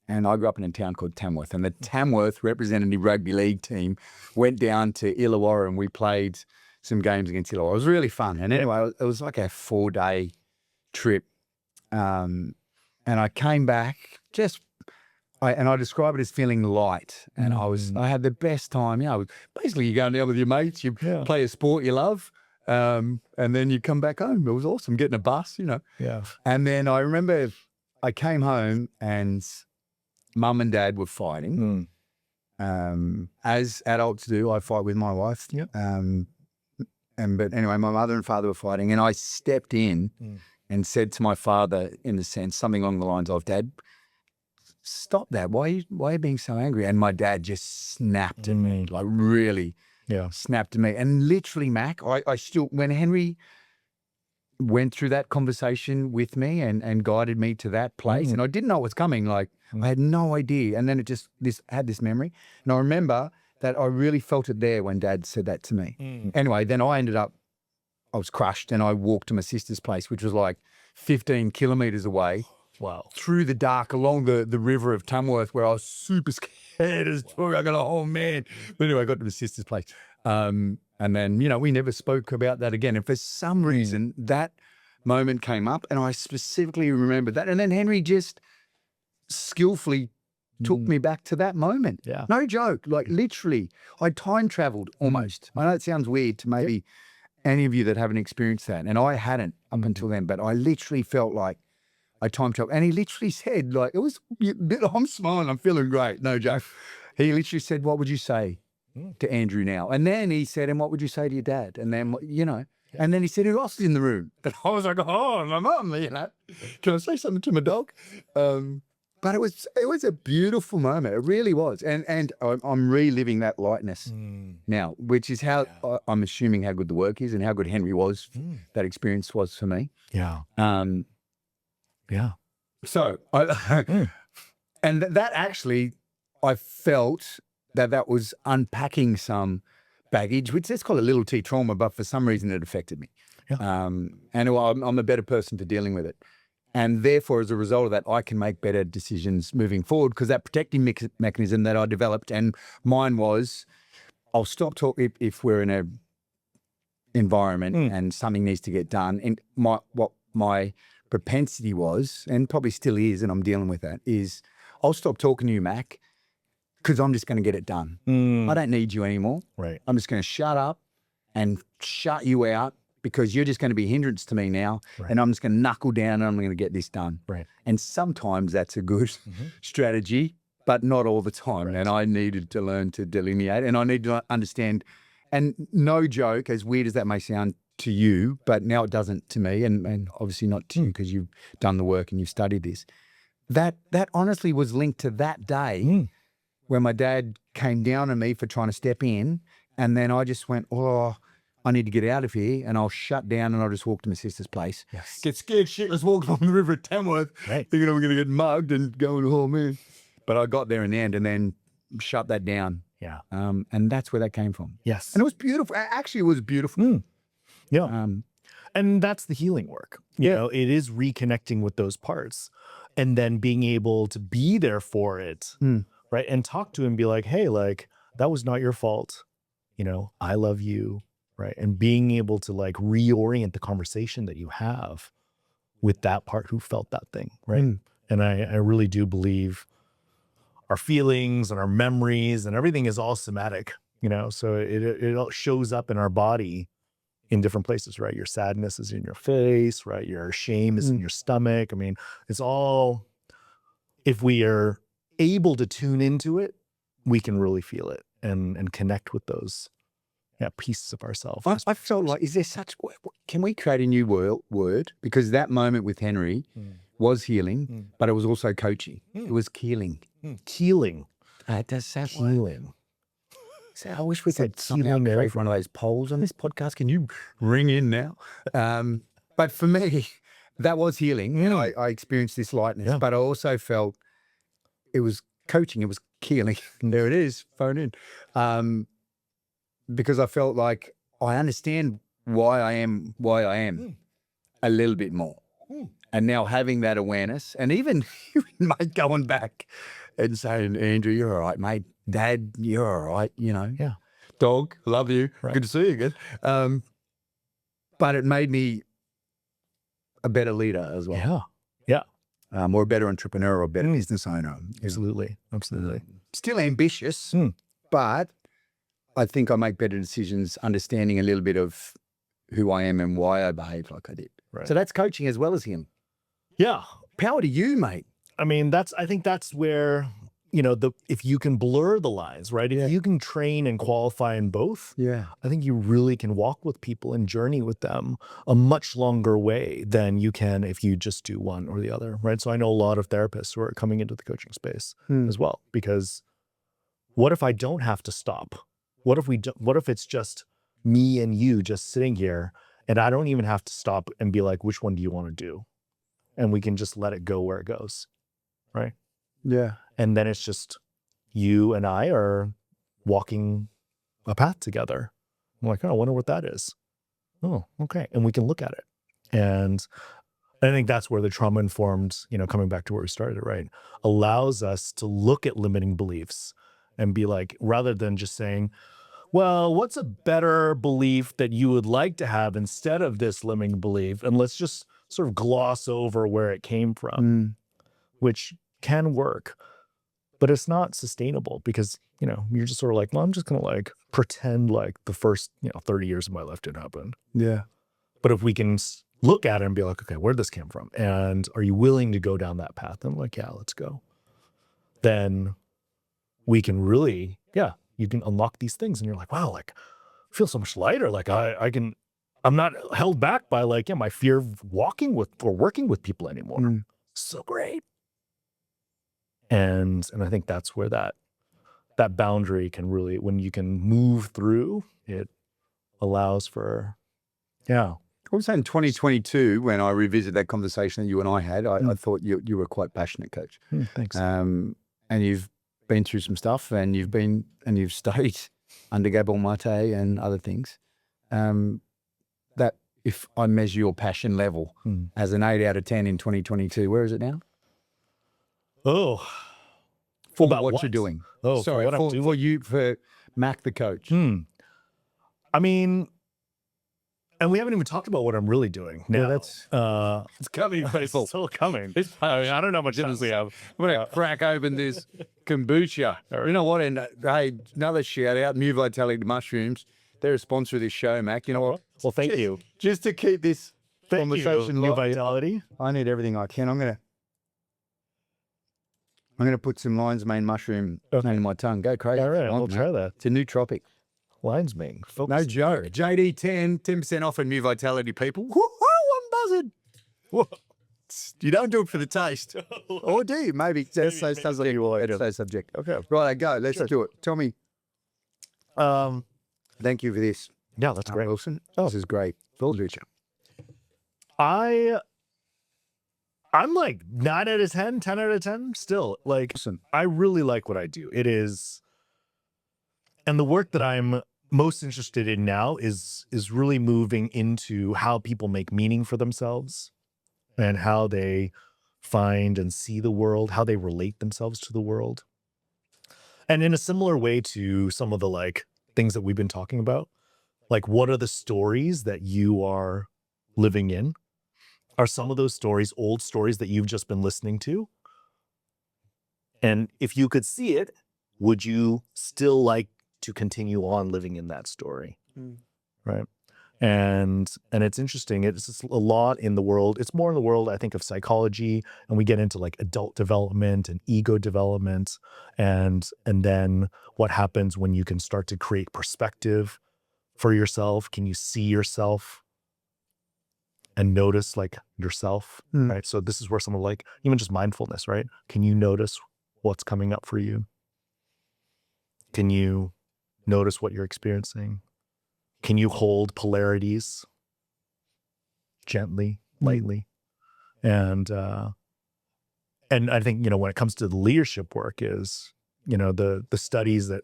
I grew up in a town called Tamworth, and the Tamworth representative rugby league team went down to Illawarra, and we played some games against Illawarra. It was really fun. And anyway, it was like a 4-day trip. And I came back I describe it as feeling light, and I had the best time. Basically you're going down with your mates, you play a sport you love, and then you come back home. It was awesome, getting a bus, Yeah. And then I remember I came home and mum and dad were fighting. As adults do, I fight with my wife. But anyway, my mother and father were fighting, and I stepped in and said to my father, in a sense, something along the lines of, Dad, stop that. Why are you being so angry? And my dad just snapped at me, like really snapped at me. And literally, Mac, I still, when Henry went through that conversation with me and guided me to that place, and I didn't know what was coming, like I had no idea. And then it just, had this memory. And I remember that I really felt it there when Dad said that to me. Anyway, then I was crushed, and I walked to my sister's place, which was like 15 kilometers away. Wow. Through the dark along the river of Tamworth, where I was super scared as fuck. I got man. But anyway, I got to my sister's place. And then, we never spoke about that again. And for some reason, that moment came up, and I specifically remembered that. And then Henry just skillfully took me back to that moment. Yeah. No joke. Like literally, I time traveled almost. I know it sounds weird to maybe any of you that haven't experienced that. And I hadn't up until then, but I literally felt like I time traveled. And he literally said, like, I'm smiling, I'm feeling great. No joke. He literally said, what would you say to Andrew now? And then he said, and what would you say to your dad? And then, and then he said, who else is in the room? And I was like, oh, my mum, Can I say something to my dog? But it was a beautiful moment. It really was. And I'm reliving that lightness now, which is how I'm assuming how good the work is and how good Henry was, that experience was for me. Yeah. Yeah. So, and that actually, I felt that was unpacking some baggage, which let's call it little t trauma, but for some reason it affected me. Yeah. And I'm a better person for dealing with it. And therefore, as a result of that, I can make better decisions moving forward, because that protecting mechanism that I developed, and mine was, I'll stop talking if we're in a environment and something needs to get done. And what my propensity was, and probably still is, and I'm dealing with that, is I'll stop talking to you, Mac, because I'm just going to get it done. I don't need you anymore. Right. I'm just going to shut up and shut you out, because you're just going to be a hindrance to me now. And I'm just going to knuckle down and I'm going to get this done. Right. And sometimes that's a good strategy, but not all the time. And I needed to learn to delineate, and I need to understand, and no joke, as weird as that may sound to you, but now it doesn't to me, and obviously not to you, because you've done the work and you've studied this. That honestly was linked to that day when my dad came down on me for trying to step in, and then I just went, oh, I need to get out of here, and I'll shut down, and I'll just walk to my sister's place. Yes. Get scared shitless, walk along the river at Tamworth, thinking I'm going to get mugged and going, oh man. But I got there in the end, and then shut that down. Yeah. And that's where that came from. Yes. And it was beautiful. Actually, it was beautiful. Yeah. And that's the healing work. You know, it is reconnecting with those parts, and then being able to be there for it, right? And talk to him and be like, hey, like, that was not your fault. I love you. Right. And being able to like reorient the conversation that you have with that part who felt that thing. Right. And I really do believe our feelings and our memories and everything is all somatic, so it all shows up in our body in different places, right? Your sadness is in your face, right? Your shame is in your stomach. I mean, it's all, if we are able to tune into it, we can really feel it and connect with those pieces of ourselves. I felt like, is there such, can we create a new word? Because that moment with Henry was healing, but it was also coaching. It was keeling. Healing. It does sound Healing. So I wish we could healing somehow create one of those polls on this podcast. Can you ring in now? But for me, that was healing. You know, I experienced this lightness, but I also felt it was coaching. It was healing. There it is. Phone in. Because I felt like I understand why I am a little bit more. And now having that awareness, and even mate going back and saying, Andrew, you're all right, mate. Dad, you're all right, you know. Yeah. Dog, love you. Right. Good to see you again. But it made me a better leader as well. Yeah. Or a better entrepreneur or a better business owner. Absolutely. Absolutely. Still ambitious, but I think I make better decisions understanding a little bit of who I am and why I behave like I did. Right. So that's coaching as well as him. Yeah. Power to you, mate. I mean, I think that's where, you know, if you can blur the lines, right? If you can train and qualify in both, I think you really can walk with people and journey with them a much longer way than you can if you just do one or the other, right? So I know a lot of therapists who are coming into the coaching space as well, because what if I don't have to stop? What if it's just me and you just sitting here and I don't even have to stop and be like, which one do you want to do? And we can just let it go where it goes, right? Yeah. And then it's just you and I are walking a path together. I'm like, oh, I wonder what that is. Oh, okay. And we can look at it. And I think that's where the trauma-informed, you know, coming back to where we started, right, allows us to look at limiting beliefs and be like, rather than just saying, well, what's a better belief that you would like to have instead of this limiting belief? And let's just sort of gloss over where it came from, which can work, but it's not sustainable because, you know, you're just sort of like, well, I'm just going to like pretend like the first, 30 years of my life didn't happen. Yeah. But if we can look at it and be like, okay, where'd this come from? And are you willing to go down that path? And I'm like, yeah, let's go. Then we can really, you can unlock these things and you're like, wow, like I feel so much lighter. Like I'm not held back by like, my fear of walking with or working with people anymore. So great. And I think that's where that boundary can really, when you can move through, it allows for, I was saying 2022, when I revisit that conversation that you and I had, I thought you were quite passionate, Coach. Thanks. And you've been through some stuff and you've stayed under Gabor Mate and other things. That if I measure your passion level as an 8 out of 10 in 2022, where is it now? Oh, for about what what you're doing. Oh, Sorry, for what I'm doing. for you, for Mac the coach. I mean, and we haven't even talked about what I'm really doing now. Yeah, that's it's coming, people. It's still coming. I don't know how much time we have. I'm gonna crack open this kombucha. You know what? And hey, another shout out, New Vitality Mushrooms. They're a sponsor of this show, Mac. You know what? Well, thank you. Just to keep this conversation New live. Vitality. I need everything I can. I'm gonna put some lion's mane mushroom in my tongue. Go crazy. All right, we'll try that. It's a new tropic. Lion's mane. No joke. JD 10% off on New Vitality, people. Woo-hoo, I'm buzzing. Whoa. You don't do it for the taste. Or do you? Maybe. That's so subjective. That's so subjective. Okay. Right, go. Let's do it. Tell me. Thank you for this. Yeah, that's great. Wilson. This is great. Full future. I'm like 9 out of 10, 10 out of 10 still. Like, Awesome. I really like what I do. It is, and the work that I'm most interested in now is really moving into how people make meaning for themselves and how they find and see the world, how they relate themselves to the world. And in a similar way to some of the like things that we've been talking about, like what are the stories that you are living in? Are some of those stories old stories that you've just been listening to? And if you could see it, would you still like to continue on living in that story? Right. And it's interesting. It's just a lot in the world. It's more in the world, I think, of psychology, and we get into like adult development and ego development, and then what happens when you can start to create perspective for yourself. Can you see yourself and notice like yourself, right? So this is where some of like even just mindfulness, right? Can you notice what's coming up for you? Can you notice what you're experiencing? Can you hold polarities gently, lightly? And I think, when it comes to the leadership work is, the studies that,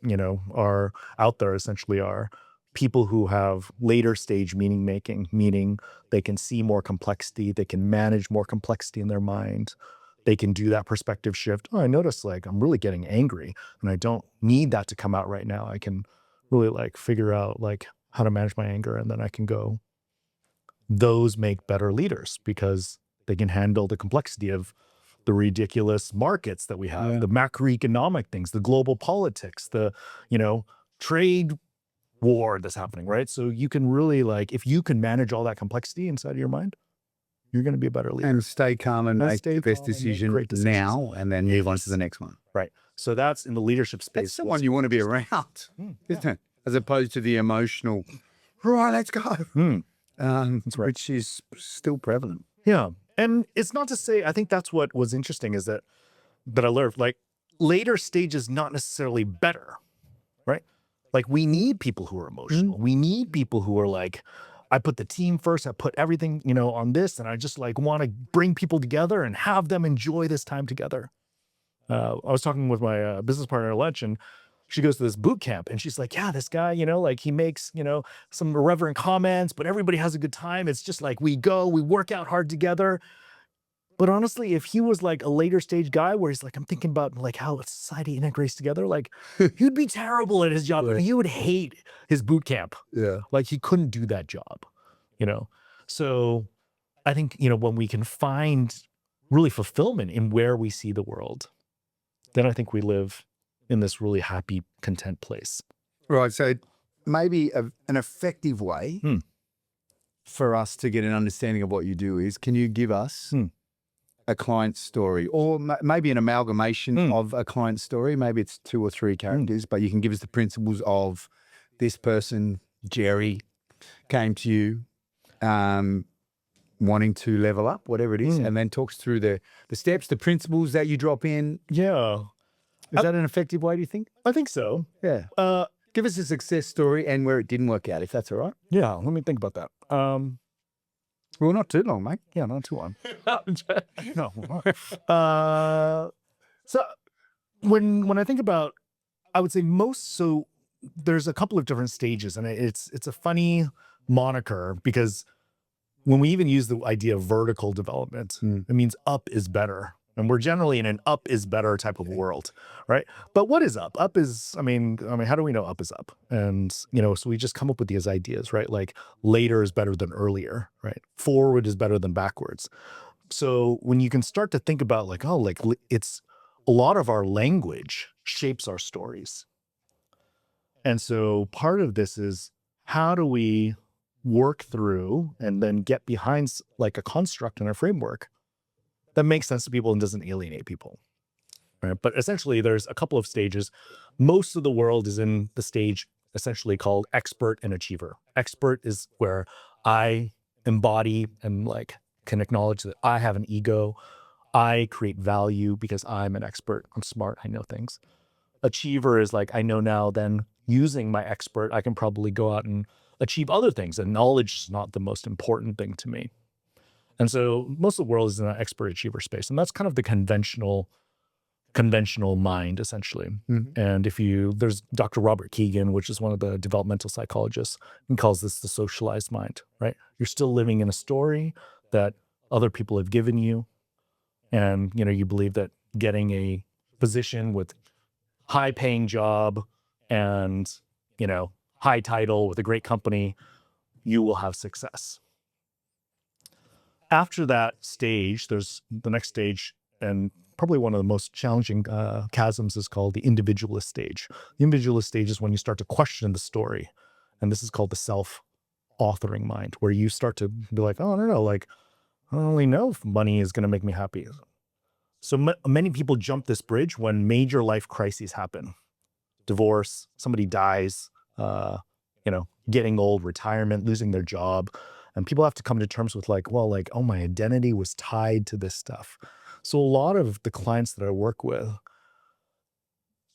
are out there essentially are people who have later stage meaning making, meaning they can see more complexity, they can manage more complexity in their mind. They can do that perspective shift. Oh, I notice like I'm really getting angry and I don't need that to come out right now. I can really like figure out like how to manage my anger, and then I can go. Those make better leaders because they can handle the complexity of the ridiculous markets that we have, the macroeconomic things, the global politics, the, trade war that's happening, right? So you can really like, if you can manage all that complexity inside of your mind, you're going to be a better leader. And stay calm and make the best calm and make decision great decisions. now, and then move on to the next one. Right. So that's in the leadership space. That's someone you want to be around, isn't it? As opposed to the emotional, right, let's go. That's right. Which is still prevalent. Yeah. And it's not to say, I think that's what was interesting is that I learned like later stage is not necessarily better, right? Like we need people who are emotional. We need people who are like, I put the team first. I put everything, on this, and I just like want to bring people together and have them enjoy this time together. I was talking with my business partner at lunch, and she goes to this boot camp, and she's like, yeah, this guy, like he makes, some irreverent comments, but everybody has a good time. It's just like we work out hard together. But honestly, if he was like a later stage guy where he's like, I'm thinking about like how society integrates together, like he'd be terrible at his job. Right. He would hate his boot camp. Yeah. Like he couldn't do that job, So I think, when we can find really fulfillment in where we see the world, then I think we live in this really happy, content place. Right. So maybe an effective way for us to get an understanding of what you do is, can you give us a client story, or maybe an amalgamation of a client story? Maybe it's 2 or 3 characters, but you can give us the principles of this person, Jerry, came to you wanting to level up, whatever it is, and then talks through the steps, the principles that you drop in. Yeah. Is that an effective way, do you think? I think so. Yeah. Give us a success story and where it didn't work out, if that's all right. Yeah. Let me think about that. Well, not too long, mate. Yeah, not too long. No. So when I think about, I would say so there's a couple of different stages, and it's a funny moniker because when we even use the idea of vertical development, it means up is better. And we're generally in an up is better type of world, right? But what is up? Up is, I mean, how do we know up is up? And, so we just come up with these ideas, right? Like later is better than earlier, right? Forward is better than backwards. So when you can start to think about like, oh, like it's a lot of our language shapes our stories. And so part of this is how do we work through and then get behind like a construct and a framework that makes sense to people and doesn't alienate people, right? But essentially there's a couple of stages. Most of the world is in the stage essentially called expert and achiever. Expert is where I embody and like can acknowledge that I have an ego. I create value because I'm an expert. I'm smart. I know things. Achiever is like, I know now then using my expert, I can probably go out and achieve other things. And knowledge is not the most important thing to me. And so most of the world is in an expert achiever space. And that's kind of the conventional mind, essentially. And there's Dr. Robert Keegan, which is one of the developmental psychologists, and calls this the socialized mind, right? You're still living in a story that other people have given you. And, you believe that getting a position with high paying job and, high title with a great company, you will have success. After that stage, there's the next stage, and probably one of the most challenging chasms is called the individualist stage. The individualist stage is when you start to question the story, and this is called the self authoring mind, where you start to be like, oh, no, like, I don't really know if money is going to make me happy. So many people jump this bridge when major life crises happen. Divorce, somebody dies, getting old, retirement, losing their job. And people have to come to terms with like, well, like, oh, my identity was tied to this stuff. So a lot of the clients that I work with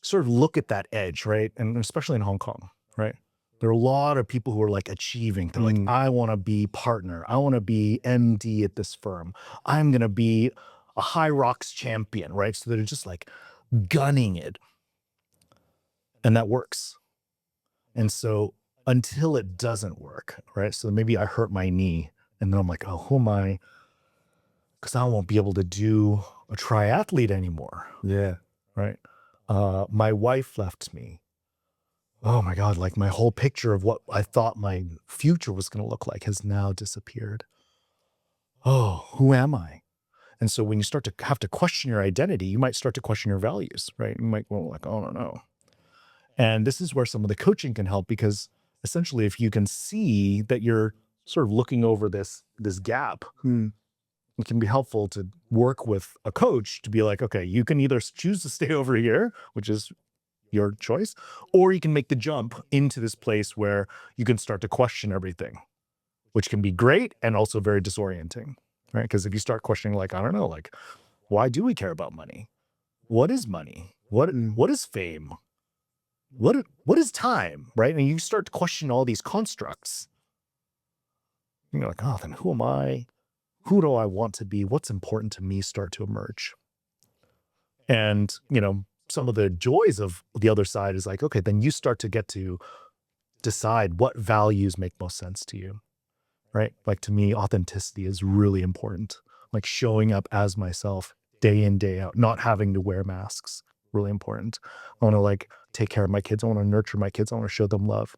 sort of look at that edge, right? And especially in Hong Kong, right? There are a lot of people who are like achieving. They're like, I want to be partner. I want to be MD at this firm. I'm going to be a high rocks champion, right? So they're just like gunning it. And that works. And so until it doesn't work, right? So maybe I hurt my knee and then I'm like, oh, who am I? Because I won't be able to do a triathlete anymore. Yeah. Right. My wife left me. Oh my God, like my whole picture of what I thought my future was going to look like has now disappeared. Oh, who am I? And so when you start to have to question your identity, you might start to question your values, right? You might go like, oh, no. And this is where some of the coaching can help, because essentially if you can see that you're sort of looking over this gap, it can be helpful to work with a coach to be like, okay, you can either choose to stay over here, which is your choice, or you can make the jump into this place where you can start to question everything, which can be great and also very disorienting, right? Because if you start questioning, like, I don't know, like, why do we care about money? What is money? What is fame? What is time, right? And you start to question all these constructs. You're like, oh, then who am I? Who do I want to be? What's important to me start to emerge. And, some of the joys of the other side is like, okay, then you start to get to decide what values make most sense to you, right? Like to me, authenticity is really important. Like showing up as myself day in, day out, not having to wear masks, really important. I want to like take care of my kids. I want to nurture my kids. I want to show them love.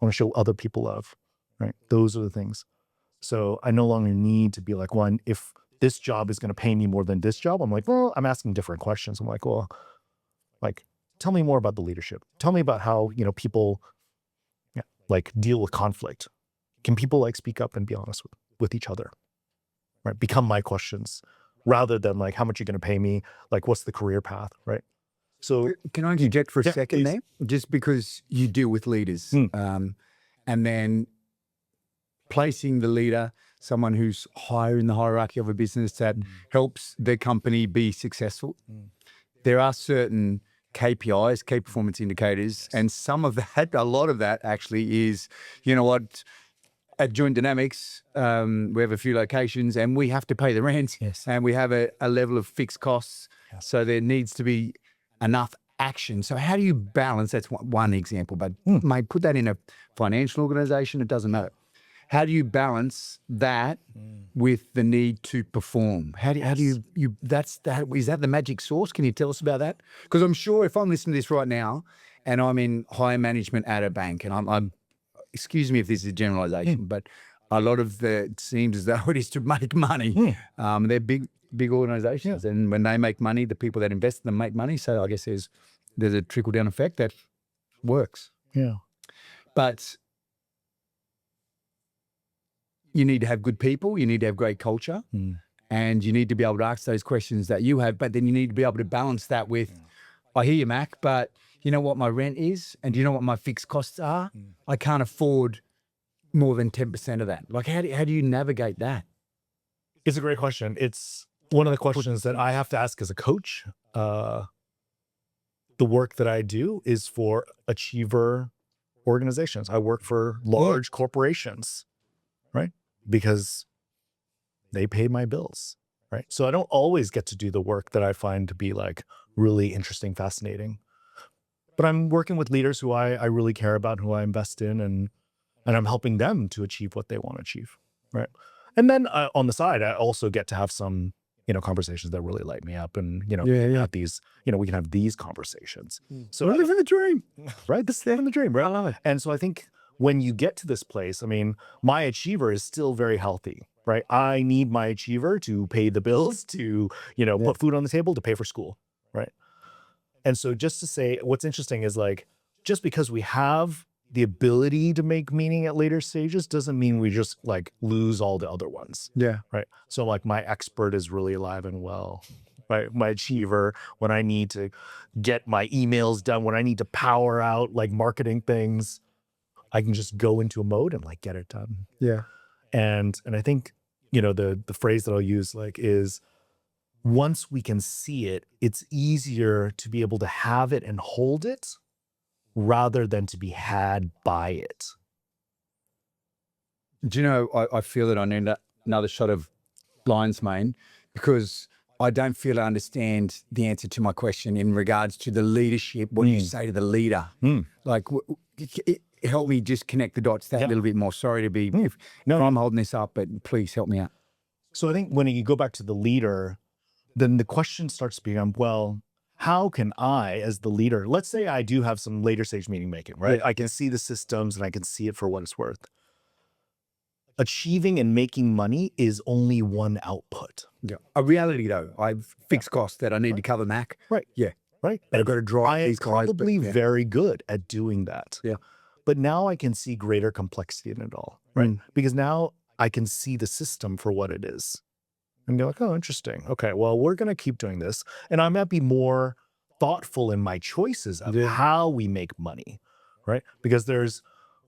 I want to show other people love, right? Those are the things. So I no longer need to be like, well, if this job is going to pay me more than this job, I'm like, well, I'm asking different questions. I'm like, well, like, tell me more about the leadership. Tell me about how, people like deal with conflict. Can people like speak up and be honest with each other, right? Become my questions rather than like, how much you're going to pay me? Like, what's the career path, right? So can I interject for a second please. there? Just because you deal with leaders, and then placing the leader, someone who's higher in the hierarchy of a business that helps the company be successful. There are certain KPIs, key performance indicators, and some of that, a lot of that actually is, at Joint Dynamics, we have a few locations and we have to pay the rent, and we have a level of fixed costs. So there needs to be enough action. So how do you balance? That's one example, but mate, put that in a financial organization, it doesn't matter. How do you balance that with the need to perform? How do you is that the magic sauce? Can you tell us about that? Because I'm sure if I'm listening to this right now and I'm in higher management at a bank and I'm excuse me if this is a generalization, but a lot of it seems as though it is to make money. They're big organizations, and when they make money, the people that invest in them make money. So I guess there's a trickle down effect that works. Yeah. But you need to have good people, you need to have great culture, and you need to be able to ask those questions that you have, but then you need to be able to balance that with, I hear you, Mac, but you know what my rent is? And do you know what my fixed costs are? I can't afford more than 10% of that. Like, how do you navigate that? It's a great question. It's one of the questions that I have to ask as a coach. The work that I do is for achiever organizations. I work for large corporations, right? Because they pay my bills, right? So I don't always get to do the work that I find to be like really interesting, fascinating. But I'm working with leaders who I really care about, who I invest in, and I'm helping them to achieve what they want to achieve, right? And then on the side, I also get to have some, conversations that really light me up, and have these, we can have these conversations. So we're living the dream, right? This is living the dream, right? I love it. And so I think when you get to this place, I mean, my achiever is still very healthy, right? I need my achiever to pay the bills, to, put food on the table, to pay for school, right? And so just to say, what's interesting is like, just because we have the ability to make meaning at later stages doesn't mean we just like lose all the other ones. Yeah. Right. So like my expert is really alive and well, right? My achiever, when I need to get my emails done, when I need to power out like marketing things, I can just go into a mode and like get it done. Yeah. And I think, you know, the phrase that I'll use like is once we can see it, it's easier to be able to have it and hold it rather than to be had by it. Do you know, I feel that I need another shot of lion's mane because I don't feel I understand the answer to my question in regards to the leadership. What do you say to the leader? Like, help me just connect the dots that little bit more. Sorry to be, if I'm holding this up, but please help me out. So I think when you go back to the leader, then the question starts to become, well, how can I, as the leader, let's say I do have some later stage meaning making, right? I can see the systems and I can see it for what it's worth. Achieving and making money is only one output. Yeah. A reality though, I've fixed costs that I need to cover Mac. Right. Yeah. Right. But I've got to drive these guys. I am probably very good at doing that. Yeah. But now I can see greater complexity in it all, right? Because now I can see the system for what it is. And you're like, oh, interesting. Okay, well, we're going to keep doing this. And I might be more thoughtful in my choices of how we make money, right? Because there's,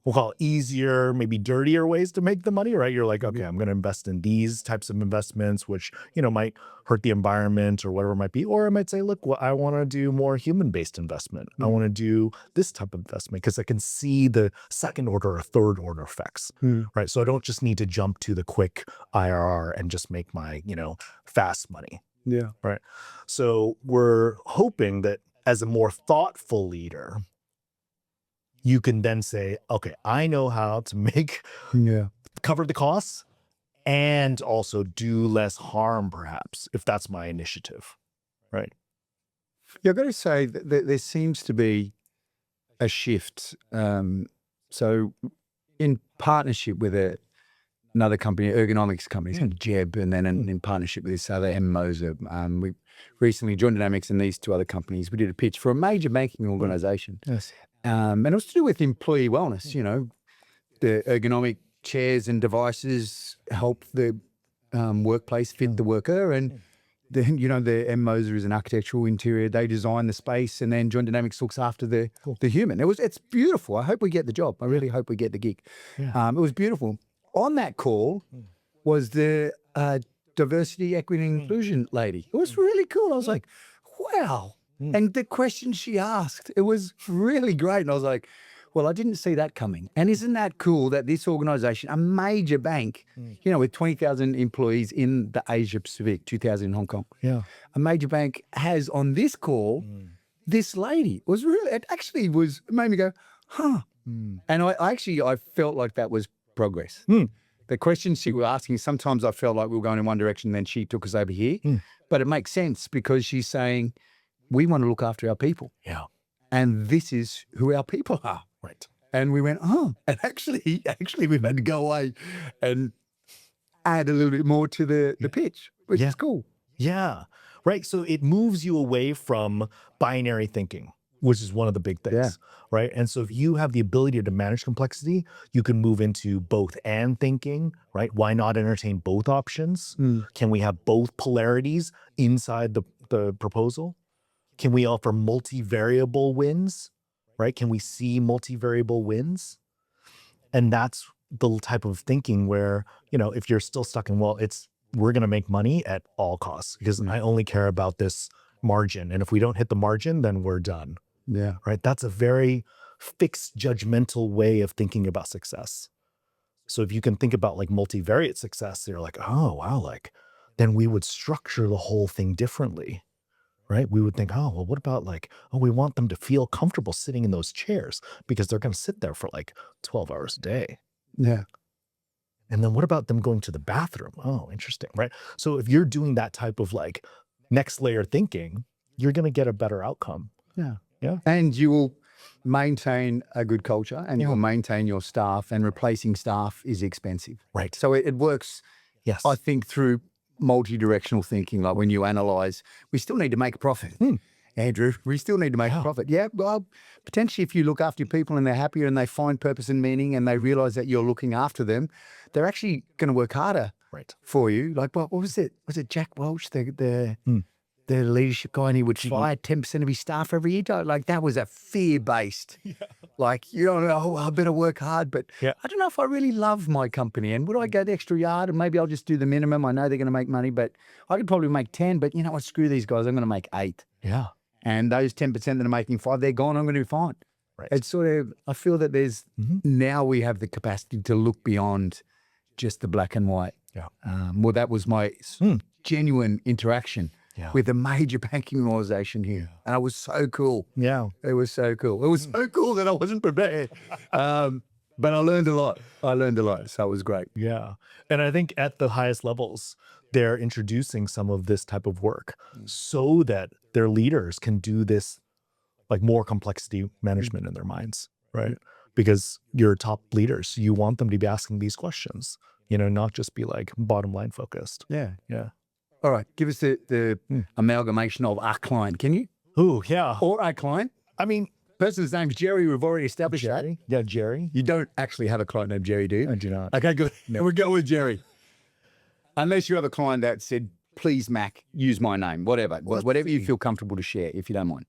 we'll call it easier, maybe dirtier ways to make the money, right? You're like, okay, I'm going to invest in these types of investments, which, you know, might hurt the environment or whatever it might be. Or I might say, look, well, I want to do more human-based investment. I want to do this type of investment because I can see the second order or third order effects, right? So I don't just need to jump to the quick IRR and just make my, you know, fast money. Yeah. Right. So we're hoping that as a more thoughtful leader, you can then say, okay, I know how to make, cover the costs and also do less harm, perhaps, if that's my initiative, right? Yeah, I've got to say that there seems to be a shift. So in partnership with another company, ergonomics company, it's Jeb, and then in partnership with this other M. Moser, we recently joined Dynamics and these two other companies. We did a pitch for a major banking organization. Yes. And it was to do with employee wellness. You know, the ergonomic chairs and devices help the workplace fit the worker. And then, you know, the M. Moser is an architectural interior. They design the space, and then Joint Dynamics looks after the human. It's beautiful. I hope we get the job. I really hope we get the gig. Yeah. It was beautiful. On that call was the diversity, equity, and inclusion lady. It was really cool. I was like, wow. And the question she asked, it was really great. And I was like, well, I didn't see that coming. And isn't that cool that this organization, a major bank, you know, with 20,000 employees in the Asia Pacific, 2,000 in Hong Kong, a major bank has on this call, this lady. It was really, it actually was, it made me go, huh. And I felt like that was progress. The questions she was asking, sometimes I felt like we were going in one direction, then she took us over here. But it makes sense because she's saying, we want to look after our people. Yeah. And this is who our people are. Right. And we went, oh, and actually we've had to go away and add a little bit more to the pitch, which is cool. Yeah. Right. So it moves you away from binary thinking, which is one of the big things, right? And so if you have the ability to manage complexity, you can move into both and thinking, right? Why not entertain both options? Can we have both polarities inside the proposal? Can we offer multivariable wins, right? Can we see multivariable wins? And that's the type of thinking where, you know, if you're still stuck in, well, we're going to make money at all costs because I only care about this margin. And if we don't hit the margin, then we're done. Yeah. Right. That's a very fixed, judgmental way of thinking about success. So if you can think about like multivariate success, you're like, oh, wow, like then we would structure the whole thing differently. Right? We would think, oh, well, what about like, oh, we want them to feel comfortable sitting in those chairs because they're going to sit there for like 12 hours a day. Yeah. And then what about them going to the bathroom? Oh, interesting. Right? So if you're doing that type of like next layer thinking, you're going to get a better outcome. Yeah. Yeah. And you will maintain a good culture and you will maintain your staff, and replacing staff is expensive. Right. So it works, yes, I think, through multi-directional thinking. Like when you analyze, we still need to make a profit. Andrew, we still need to make a profit. Yeah, well, potentially if you look after your people and they're happier and they find purpose and meaning and they realize that you're looking after them, they're actually going to work harder for you. Like, what was it? Was it Jack Welch, the leadership guy, and he would fire 10% of his staff every year? Like, that was a fear-based, like, you know, oh, I better work hard, but I don't know if I really love my company, and would I go the extra yard, and maybe I'll just do the minimum. I know they're going to make money, but I could probably make 10, but you know what, screw these guys, I'm going to make 8. Yeah. And those 10% that are making 5, they're gone, I'm going to be fine. Right. It's sort of, I feel that there's, now we have the capacity to look beyond just the black and white. Yeah. Well, that was my genuine interaction with a major banking organization here. And it was so cool. Yeah. It was so cool. It was so cool that I wasn't prepared. But I learned a lot. So it was great. Yeah. And I think at the highest levels, they're introducing some of this type of work so that their leaders can do this, like, more complexity management in their minds, right? Because your top leaders, you want them to be asking these questions, you know, not just be like bottom line focused. Yeah. Yeah. All right. Give us the amalgamation of our client, can you? Ooh, yeah. Or our client. I mean, person's name's Jerry. We've already established Jerry. Yeah, Jerry. You don't actually have a client named Jerry, do you? I do not. Okay, good. No. We'll go with Jerry. Unless you have a client that said, please, Mac, use my name, whatever. Whatever you feel comfortable to share, if you don't mind.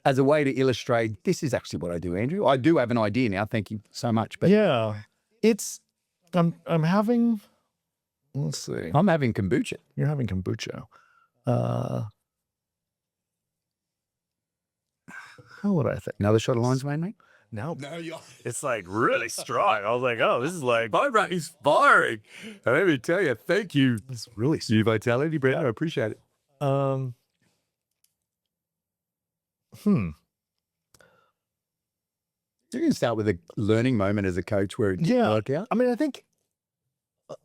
As a way to illustrate, this is actually what I do, Andrew. I do have an idea now. Thank you so much. But yeah, it's, I'm having, let's see. I'm having kombucha. You're having kombucha. How would I think? Another shot of lion's mane, mate? No, it's like really strong. I was like, oh, this is like, my brain's firing. And let me tell you, thank you. It's really Your vitality, Brandon. I appreciate it. You can start with a learning moment as a coach where it work out. I mean, I think,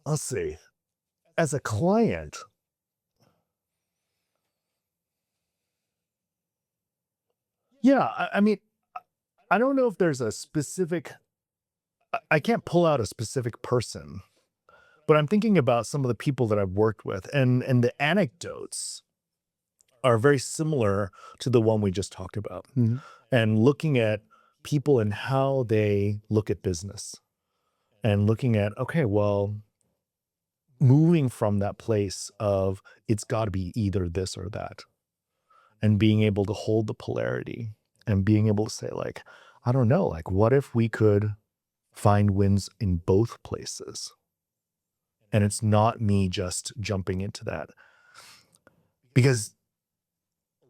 let's see, as a client, I mean, I don't know if there's a specific, I can't pull out a specific person, but I'm thinking about some of the people that I've worked with, and the anecdotes are very similar to the one we just talked about. And looking at people and how they look at business and looking at, okay, well, moving from that place of it's got to be either this or that, and being able to hold the polarity and being able to say, like, I don't know, like, what if we could find wins in both places? And it's not me just jumping into that. Because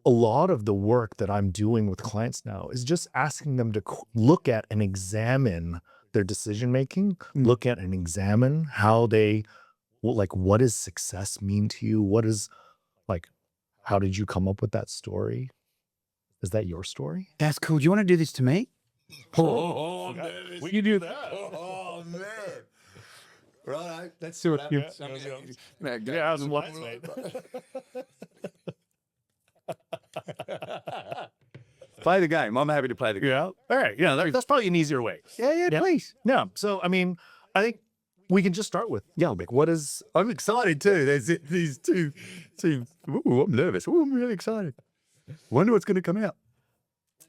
a lot of the work that I'm doing with clients now is just asking them to look at and examine their decision-making, look at and examine how they, like, what does success mean to you? What is, like, how did you come up with that story? Is that your story? That's cool. Do you want to do this to me? Oh, we can do that. Oh, man. Right. Let's see what happens. Yeah, how's the last mate? Play the game. I'm happy to play the game. Yeah. All right. Yeah, that's probably an easier way. Yeah, please. Yeah. So, I mean, I think we can just start with, what is... I'm excited too. There's these two. Ooh, I'm nervous. Ooh, I'm really excited. Wonder what's going to come out.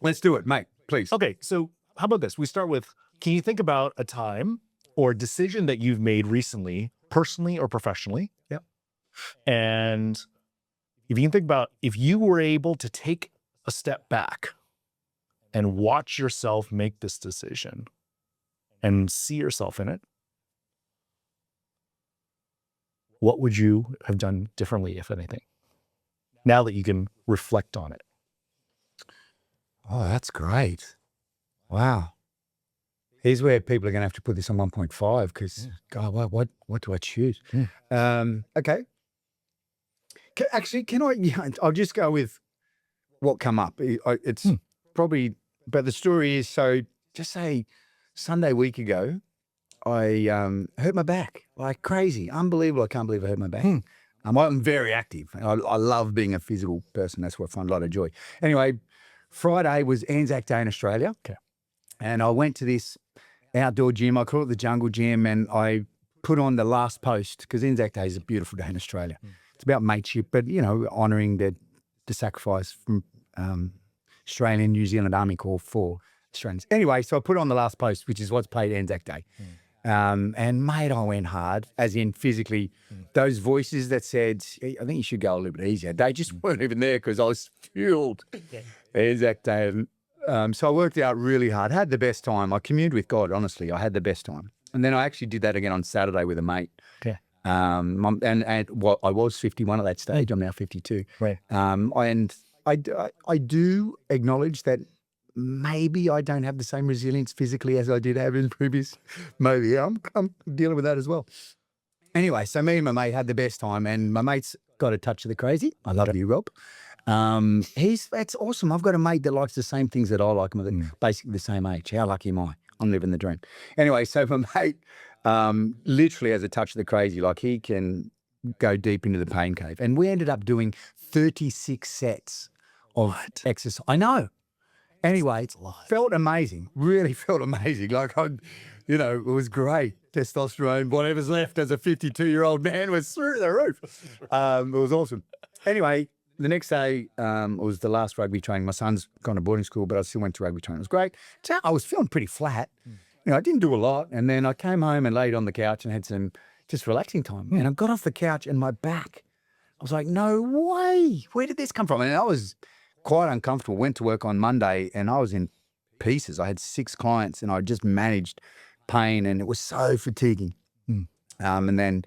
Let's do it, mate, please. Okay, so how about this? We start with, can you think about a time or decision that you've made recently, personally or professionally? Yeah. And if you can think about, if you were able to take a step back and watch yourself make this decision and see yourself in it, what would you have done differently, if anything, now that you can reflect on it? Oh, that's great. Wow. Here's where people are going to have to put this on 1.5 because, God, what do I choose? Okay. Actually, can I? Yeah, I'll just go with what come up. It's probably, but the story is, so just say Sunday week ago, I hurt my back like crazy. Unbelievable. I can't believe I hurt my back. I'm very active. I love being a physical person. That's what I find a lot of joy. Anyway, Friday was Anzac Day in Australia. Okay. And I went to this outdoor gym. I call it the Jungle Gym. And I put on the last post because Anzac Day is a beautiful day in Australia. It's about mateship, but, you know, honouring the sacrifice from Australian New Zealand Army Corps for Australians. Anyway, so I put on the last post, which is what's paid Anzac Day. And mate, I went hard, as in physically. Those voices that said, I think you should go a little bit easier, they just weren't even there because I was fueled. Anzac Day. So I worked out really hard, had the best time. I communed with God, honestly. I had the best time. And then I actually did that again on Saturday with a mate. Okay. And what I was 51 at that stage. I'm now 52. Right. And I do acknowledge that maybe I don't have the same resilience physically as I did have in previous. Maybe I'm dealing with that as well. Anyway, so me and my mate had the best time, and my mate's got a touch of the crazy. I love you, Rob. That's awesome. I've got a mate that likes the same things that I like, basically the same age. How lucky am I? I'm living the dream. Anyway, so my mate literally has a touch of the crazy. Like, he can go deep into the pain cave. And we ended up doing 36 sets of exercise. I know. Anyway, it felt amazing. Really felt amazing. Like, it was great. Testosterone, whatever's left as a 52-year-old man, was through the roof. It was awesome. Anyway, the next day was the last rugby training. My son's gone to boarding school, but I still went to rugby training. It was great. So I was feeling pretty flat. I didn't do a lot. And then I came home and laid on the couch and had some just relaxing time. And I got off the couch and my back, I was like, no way. Where did this come from? And I was quite uncomfortable. Went to work on Monday and I was in pieces. I had 6 clients and I just managed pain and it was so fatiguing. And then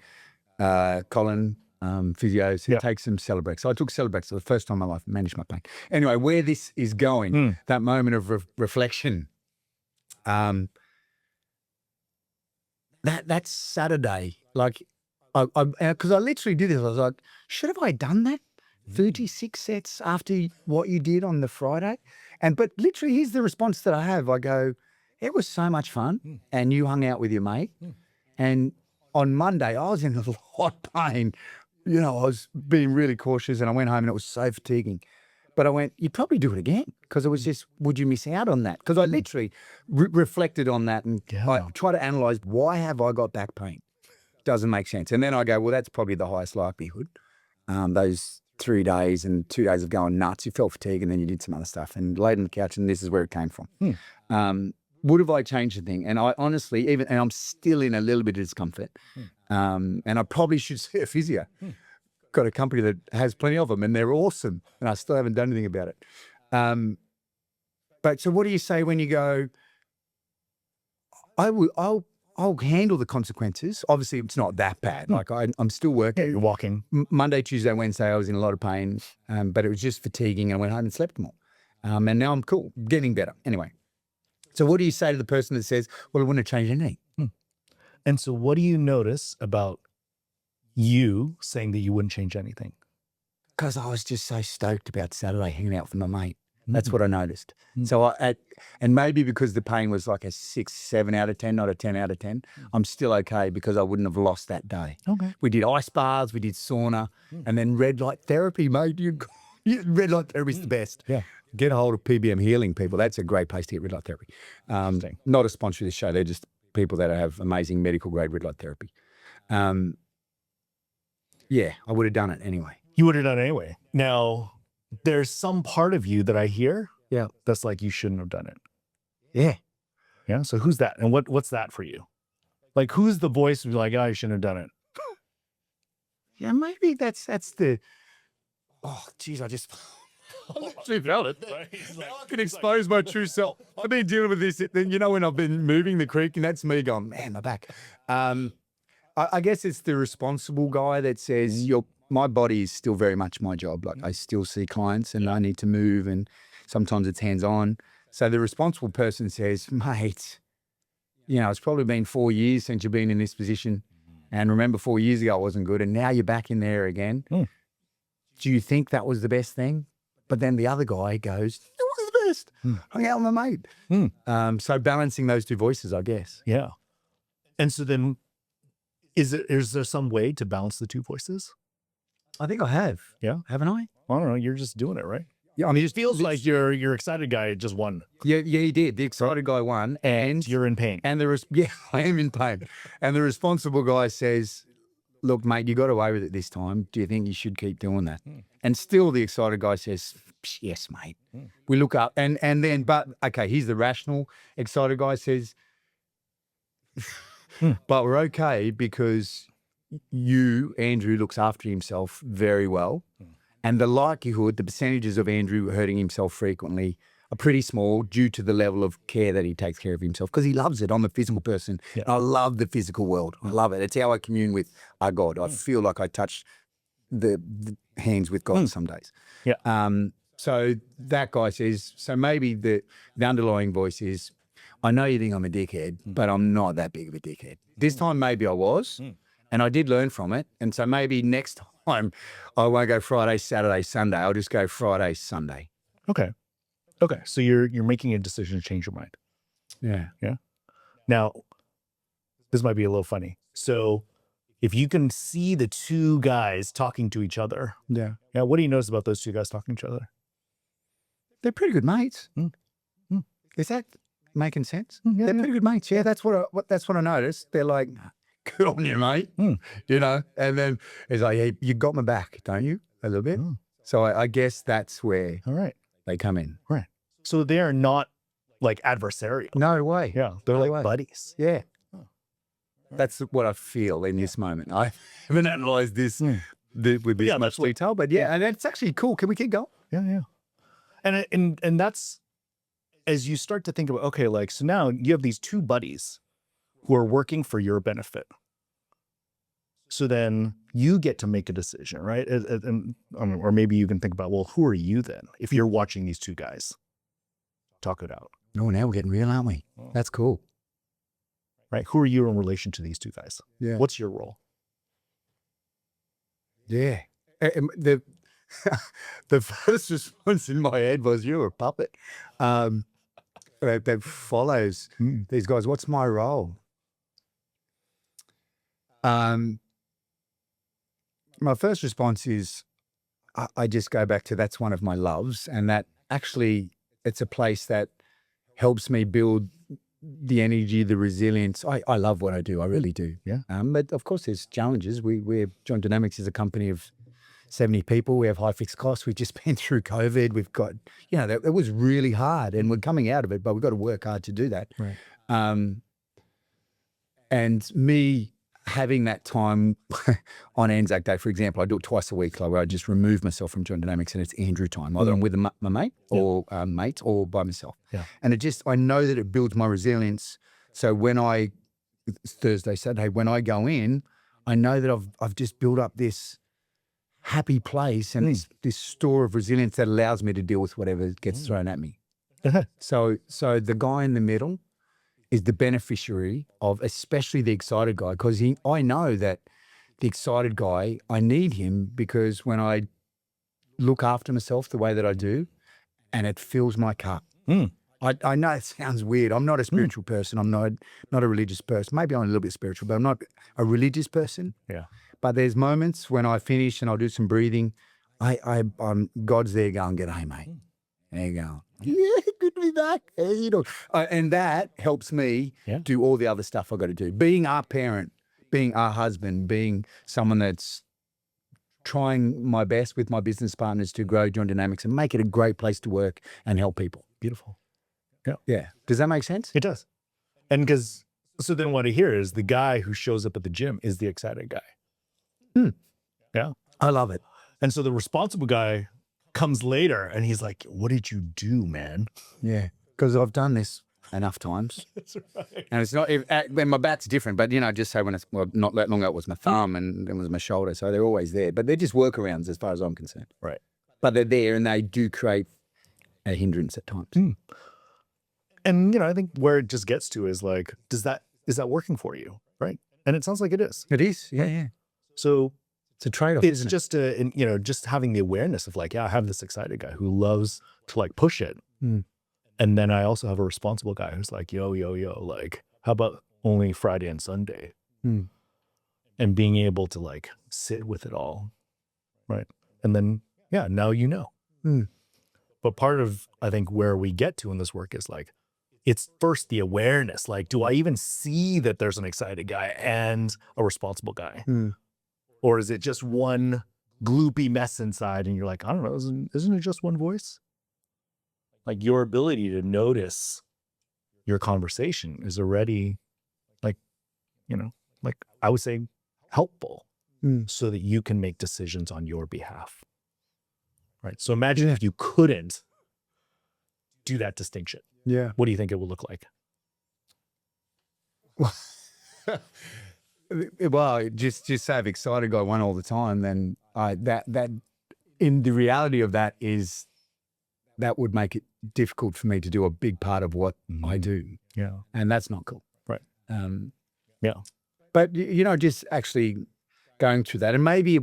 Colin, physio, said, take some Celebrex. So I took Celebrex for the first time in my life and managed my pain. Anyway, where this is going, that moment of reflection, that's Saturday. Like, because I literally did this. I was like, should have I done that? 36 sets after what you did on the Friday? But literally, here's the response that I have. I go, it was so much fun, and you hung out with your mate. And on Monday, I was in a lot of pain. I was being really cautious, and I went home, and it was so fatiguing. But I went, you'd probably do it again, because it was just, would you miss out on that? Because I literally reflected on that, and I try to analyze, why have I got back pain? Doesn't make sense. And then I go, well, that's probably the highest likelihood. Those 3 days and 2 days of going nuts, you felt fatigue, and then you did some other stuff and laid on the couch, and this is where it came from. Would have I changed the thing? And I honestly, and I'm still in a little bit of discomfort, and I probably should see a physio. Got a company that has plenty of them, and they're awesome, and I still haven't done anything about it. But so what do you say when you go, I'll handle the consequences. Obviously, it's not that bad. Like, I'm still working. Yeah, you're walking. Monday, Tuesday, Wednesday, I was in a lot of pain, but it was just fatiguing. I went home and slept more. And now I'm cool, getting better. Anyway, so what do you say to the person that says, well, it wouldn't have changed anything? And so what do you notice about you saying that you wouldn't change anything? Because I was just so stoked about Saturday hanging out with my mate. That's what I noticed. So and maybe because the pain was like a 6, 7 out of 10, not a 10 out of 10, I'm still okay because I wouldn't have lost that day. Okay. We did ice baths, we did sauna, and then red light therapy, mate. Red light therapy's the best. Yeah. Get a hold of PBM Healing, people. That's a great place to get red light therapy. Not a sponsor of this show. They're just people that have amazing medical grade red light therapy. Yeah, I would have done it anyway. You would have done it anyway. Now, there's some part of you that I hear that's like, you shouldn't have done it. Yeah. Yeah. So who's that? And what's that for you? Like, who's the voice who's like, oh, you shouldn't have done it? Yeah, maybe that's the, oh, geez, I literally felt it. I can expose my true self. I've been dealing with this, when I've been moving the creek, and that's me going, man, my back. I guess it's the responsible guy that says, my body is still very much my job. Like, I still see clients and I need to move, and sometimes it's hands-on. So the responsible person says, mate, it's probably been 4 years since you've been in this position. And remember, 4 years ago, it wasn't good. And now you're back in there again. Do you think that was the best thing? But then the other guy goes, it was the best. Hung out with my mate. So balancing those two voices, I guess. Yeah. And so then, is there some way to balance the two voices? I think I have. Yeah. Haven't I? I don't know. You're just doing it, right? Yeah. I mean, it Feels like your excited guy just won. Yeah, he did. The excited guy won. And you're in pain. And I am in pain. And the responsible guy says, look, mate, you got away with it this time. Do you think you should keep doing that? And still the excited guy says, "Psh, yes, mate." We look up and then, but okay, here's the rational, excited guy says, but we're okay because you, Andrew, looks after himself very well. And the likelihood, the percentages of Andrew hurting himself frequently are pretty small due to the level of care that he takes care of himself because he loves it. I'm a physical person. Yeah. I love the physical world. I love it. It's how I commune with our God. I feel like I touch the hands with God some days. Yeah. So that guy says, so maybe the underlying voice is, I know you think I'm a dickhead, but I'm not that big of a dickhead. This time maybe I was, and I did learn from it. And so maybe next time I won't go Friday, Saturday, Sunday. I'll just go Friday, Sunday. Okay. Okay. So you're making a decision to change your mind. Yeah. Yeah. Now, this might be a little funny. So if you can see the two guys talking to each other, Yeah. what do you notice about those two guys talking to each other? They're pretty good mates. Is that making sense? They're pretty good mates. Yeah, that's what I noticed. They're like, good on you, mate. You know, and then it's like, hey, you got my back, don't you? A little bit. So I guess that's where All right. they come in. Right. So they are not like adversarial. No way. Yeah. They're No like way. buddies. Yeah. That's what I feel in this moment. I haven't analyzed this with this Yeah, much that's what- detail, but yeah, and it's actually cool. Can we keep going? Yeah. Yeah. And that's, as you start to think about, okay, like, so now you have these two buddies who are working for your benefit. So then you get to make a decision, right? Or maybe you can think about, well, who are you then? If you're watching these two guys talk it out, Oh, now we're getting real, aren't we? That's cool. right? Who are you in relation to these two guys? Yeah. What's your role? Yeah. The the first response in my head was, you're a puppet. That follows these guys. What's my role? My first response is, I just go back to that's one of my loves, and that actually it's a place that helps me build the energy, the resilience. I love what I do. I really do. Yeah. But of course, there's challenges. We're John Dynamics is a company of 70 people. We have high fixed costs. We've just been through COVID. We've got, it was really hard, and we're coming out of it, but we've got to work hard to do that. Right. And me having that time on Anzac Day, for example, I do it twice a week, like where I just remove myself from John Dynamics, and it's Andrew time. Either I'm with my mate or mates or by myself. Yeah. And I know that it builds my resilience. So when Thursday, Saturday, when I go in, I know that I've just built up this happy place and this store of resilience that allows me to deal with whatever gets thrown at me. So the guy in the middle is the beneficiary of, especially the excited guy, because I know that the excited guy, I need him because when I look after myself the way that I do, and it fills my cup. I know it sounds weird. I'm not a spiritual person. I'm not a religious person. Maybe I'm a little bit spiritual, but I'm not a religious person. Yeah. But there's moments when I finish and I'll do some breathing. I'm God's there going, "G'day, mate." There you go. Yeah, good to be back. And that helps me do all the other stuff I got to do. Being our parent, being our husband, being someone that's trying my best with my business partners to grow John Dynamics and make it a great place to work and help people. Beautiful. Yeah. Does that make sense? It does. And so then what I hear is the guy who shows up at the gym is the excited guy. Yeah. I love it. And so the responsible guy comes later and he's like, what did you do, man? Yeah. Because I've done this enough times. That's right. And it's not, when my back's different, but just say not that long ago it was my thumb and then it was my shoulder. So they're always there, but they're just workarounds as far as I'm concerned. Right. But they're there and they do create a hindrance at times. And, I think where it just gets to is like, is that working for you? Right. And it sounds like it is. It is. Yeah. So It's a trade-off, it's isn't just just having the awareness of like, I have this excited guy who loves to like push it. And then I also have a responsible guy who's like, yo, like, how about only Friday and Sunday? And being able to like sit with it all. Right. And then, now you know. But part of, I think, where we get to in this work is like, it's first the awareness. Like, do I even see that there's an excited guy and a responsible guy? Or is it just one gloopy mess inside, and you're like, I don't know, isn't it just one voice? Like your ability to notice your conversation is already like, like I would say helpful so that you can make decisions on your behalf. Right. So imagine if you couldn't do that distinction. Yeah. What do you think it would look like? Well, just say I've excited guy one all the time, then that in the reality of that is that would make it difficult for me to do a big part of what I do. Yeah. And that's not cool. Right. Yeah. But, just actually going through that, and maybe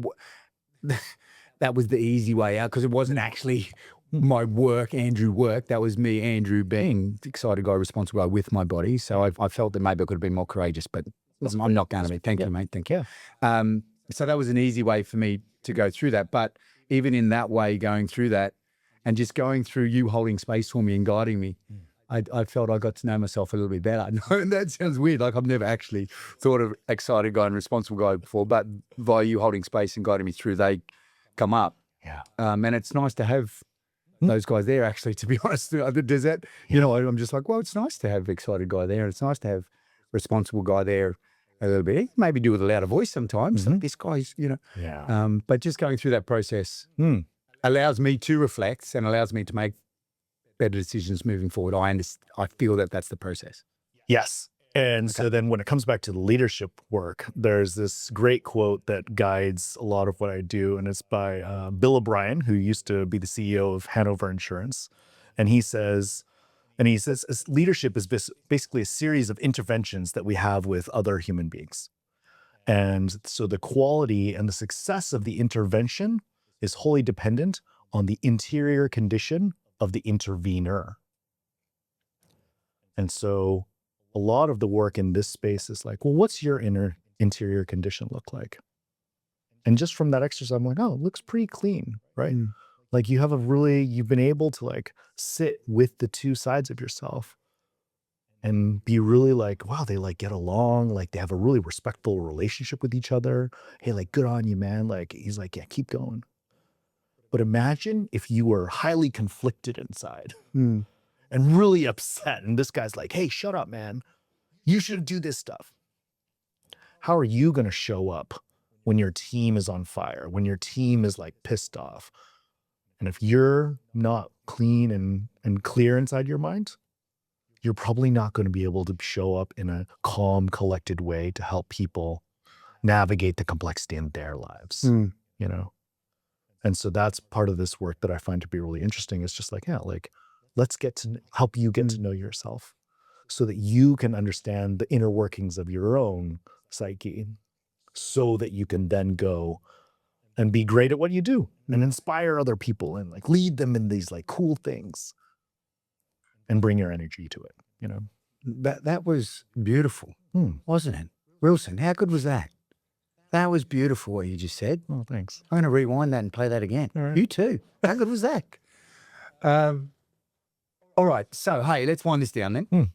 that was the easy way out because it wasn't actually my work, Andrew work. That was me, Andrew, being excited guy, responsible guy with my body. So I felt that maybe I could have been more courageous, but I'm not going to be. Thank you, mate. Thank you. So that was an easy way for me to go through that. But even in that way, going through that and just going through you holding space for me and guiding me, I felt I got to know myself a little bit better. No, that sounds weird. Like I've never actually thought of excited guy and responsible guy before, but via you holding space and guiding me through, they come up. Yeah. And it's nice to have those guys there, actually, to be honest. Does that, I'm just like, well, it's nice to have excited guy there. It's nice to have responsible guy there a little bit. Maybe do it with a louder voice sometimes. Like this guy's, Yeah. But just going through that process allows me to reflect and allows me to make better decisions moving forward. I feel that that's the process. Yes. And so then when it comes back to the leadership work, there's this great quote that guides a lot of what I do. And it's by Bill O'Brien, who used to be the CEO of Hanover Insurance. And he says, leadership is basically a series of interventions that we have with other human beings. And so the quality and the success of the intervention is wholly dependent on the interior condition of the intervener. And so a lot of the work in this space is like, well, what's your interior condition look like? And just from that exercise, I'm like, oh, it looks pretty clean, right? Like you've been able to like sit with the two sides of yourself and be really like, wow, they like get along. Like they have a really respectful relationship with each other. Hey, like good on you, man. Like he's like, yeah, keep going. But imagine if you were highly conflicted inside and really upset. And this guy's like, hey, shut up, man. You should do this stuff. How are you going to show up when your team is on fire, when your team is like pissed off? And if you're not clean and clear inside your mind, you're probably not going to be able to show up in a calm, collected way to help people navigate the complexity in their lives, And so that's part of this work that I find to be really interesting. It's just like, let's get to help you get to know yourself so that you can understand the inner workings of your own psyche so that you can then go and be great at what you do and inspire other people and like lead them in these like cool things and bring your energy to it, That was beautiful, wasn't it? Wilson, how good was that? That was beautiful what you just said. Oh, thanks. I'm going to rewind that and play that again. All right. You too. How good was that? All right. So, hey, let's wind this down then.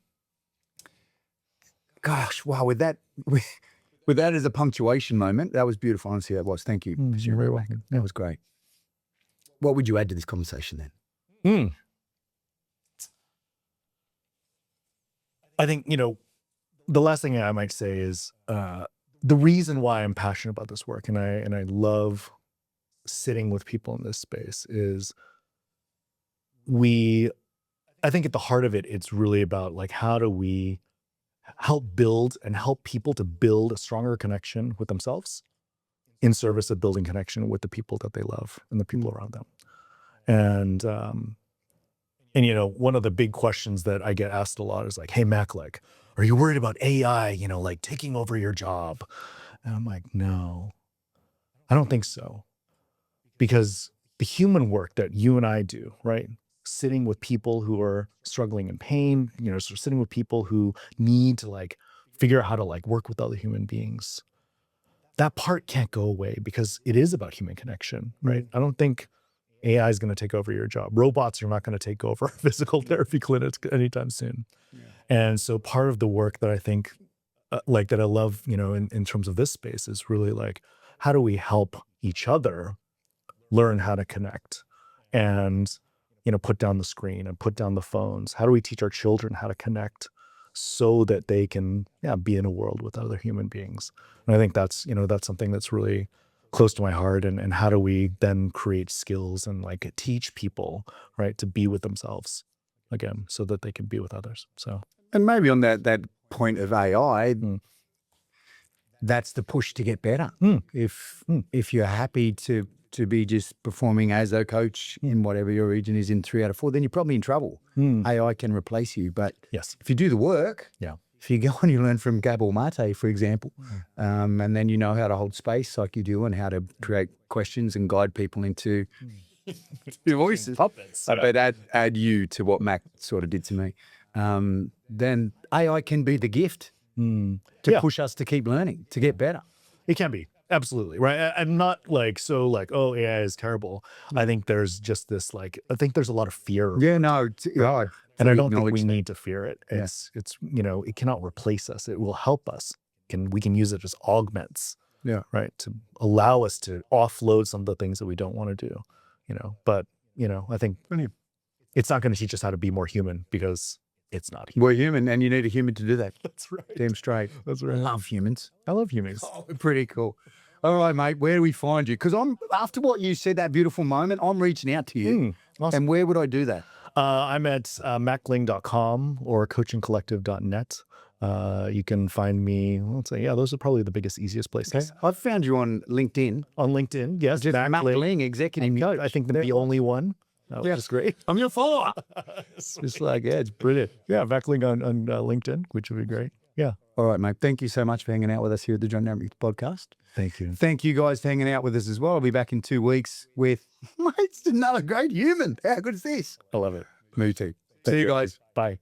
Gosh, wow. With that as a punctuation moment, that was beautiful. Honestly, that was. Thank you. You're very welcome. That was great. What would you add to this conversation then? I think, the last thing I might say is the reason why I'm passionate about this work and I love sitting with people in this space is I think at the heart of it, it's really about like, how do we help build and help people to build a stronger connection with themselves in service of building connection with the people that they love and the people around them. And one of the big questions that I get asked a lot is like, hey, Mac, like, are you worried about AI, like taking over your job? And I'm like, no, I don't think so. Because the human work that you and I do, right? Sitting with people who are struggling in pain, so sitting with people who need to like figure out how to like work with other human beings. That part can't go away because it is about human connection, right? I don't think AI is going to take over your job. Robots are not going to take over physical therapy clinics anytime soon. Yeah. And so part of the work that I think that I love, in terms of this space is really like, how do we help each other learn how to connect and, put down the screen and put down the phones? How do we teach our children how to connect so that they can be in a world with other human beings? And I think that's, that's something that's really close to my heart. And how do we then create skills and like teach people, right, to be with themselves again so that they can be with others? So, And maybe on that point of AI, Mm. that's the push to get better. Mm. If you're happy to be just performing as a coach in whatever your region is in 3 out of 4, then you're probably in trouble. AI can replace you. But Yes. if you do the work, Yeah. if you go and you learn from Gabor Mate, for example, and then you know how to hold space like you do and how to create questions and guide people into your voices, Puppets. but add you to what Mac sort of did to me, then AI can be the gift to Yeah. push us to keep learning, to get better. It can be. Absolutely. Right. I'm not like, oh, AI is terrible. I think there's just this, I think there's a lot of fear. Yeah, no. And I don't think we need to fear it. It's, it cannot replace us. It will help us. We can use it as augments. Yeah. Right. To allow us to offload some of the things that we don't want to do, but, I think it's not going to teach us how to be more human because it's not human. We're human and you need a human to do that. That's right. Damn straight. That's I right. love humans. I love humans. Oh, pretty cool. All right, mate, where do we find you? Because after what you said, that beautiful moment, I'm reaching out to you. Awesome. And where would I do that? I'm at macling.com or coachingcollective.net. You can find me, let's say, those are probably the biggest, easiest places. I've found you on LinkedIn. On LinkedIn, yes. Just Mac Ling, executive. I think the only one. Which is great. I'm your follower. Just like, it's brilliant. Yeah, Mac Ling on LinkedIn, which would be great. Yeah. All right, mate. Thank you so much for hanging out with us here at the John Dynamics podcast. Thank you. Thank you guys for hanging out with us as well. I'll be back in 2 weeks with another great human. How good is this? I love it. Me too. See you guys. Bye.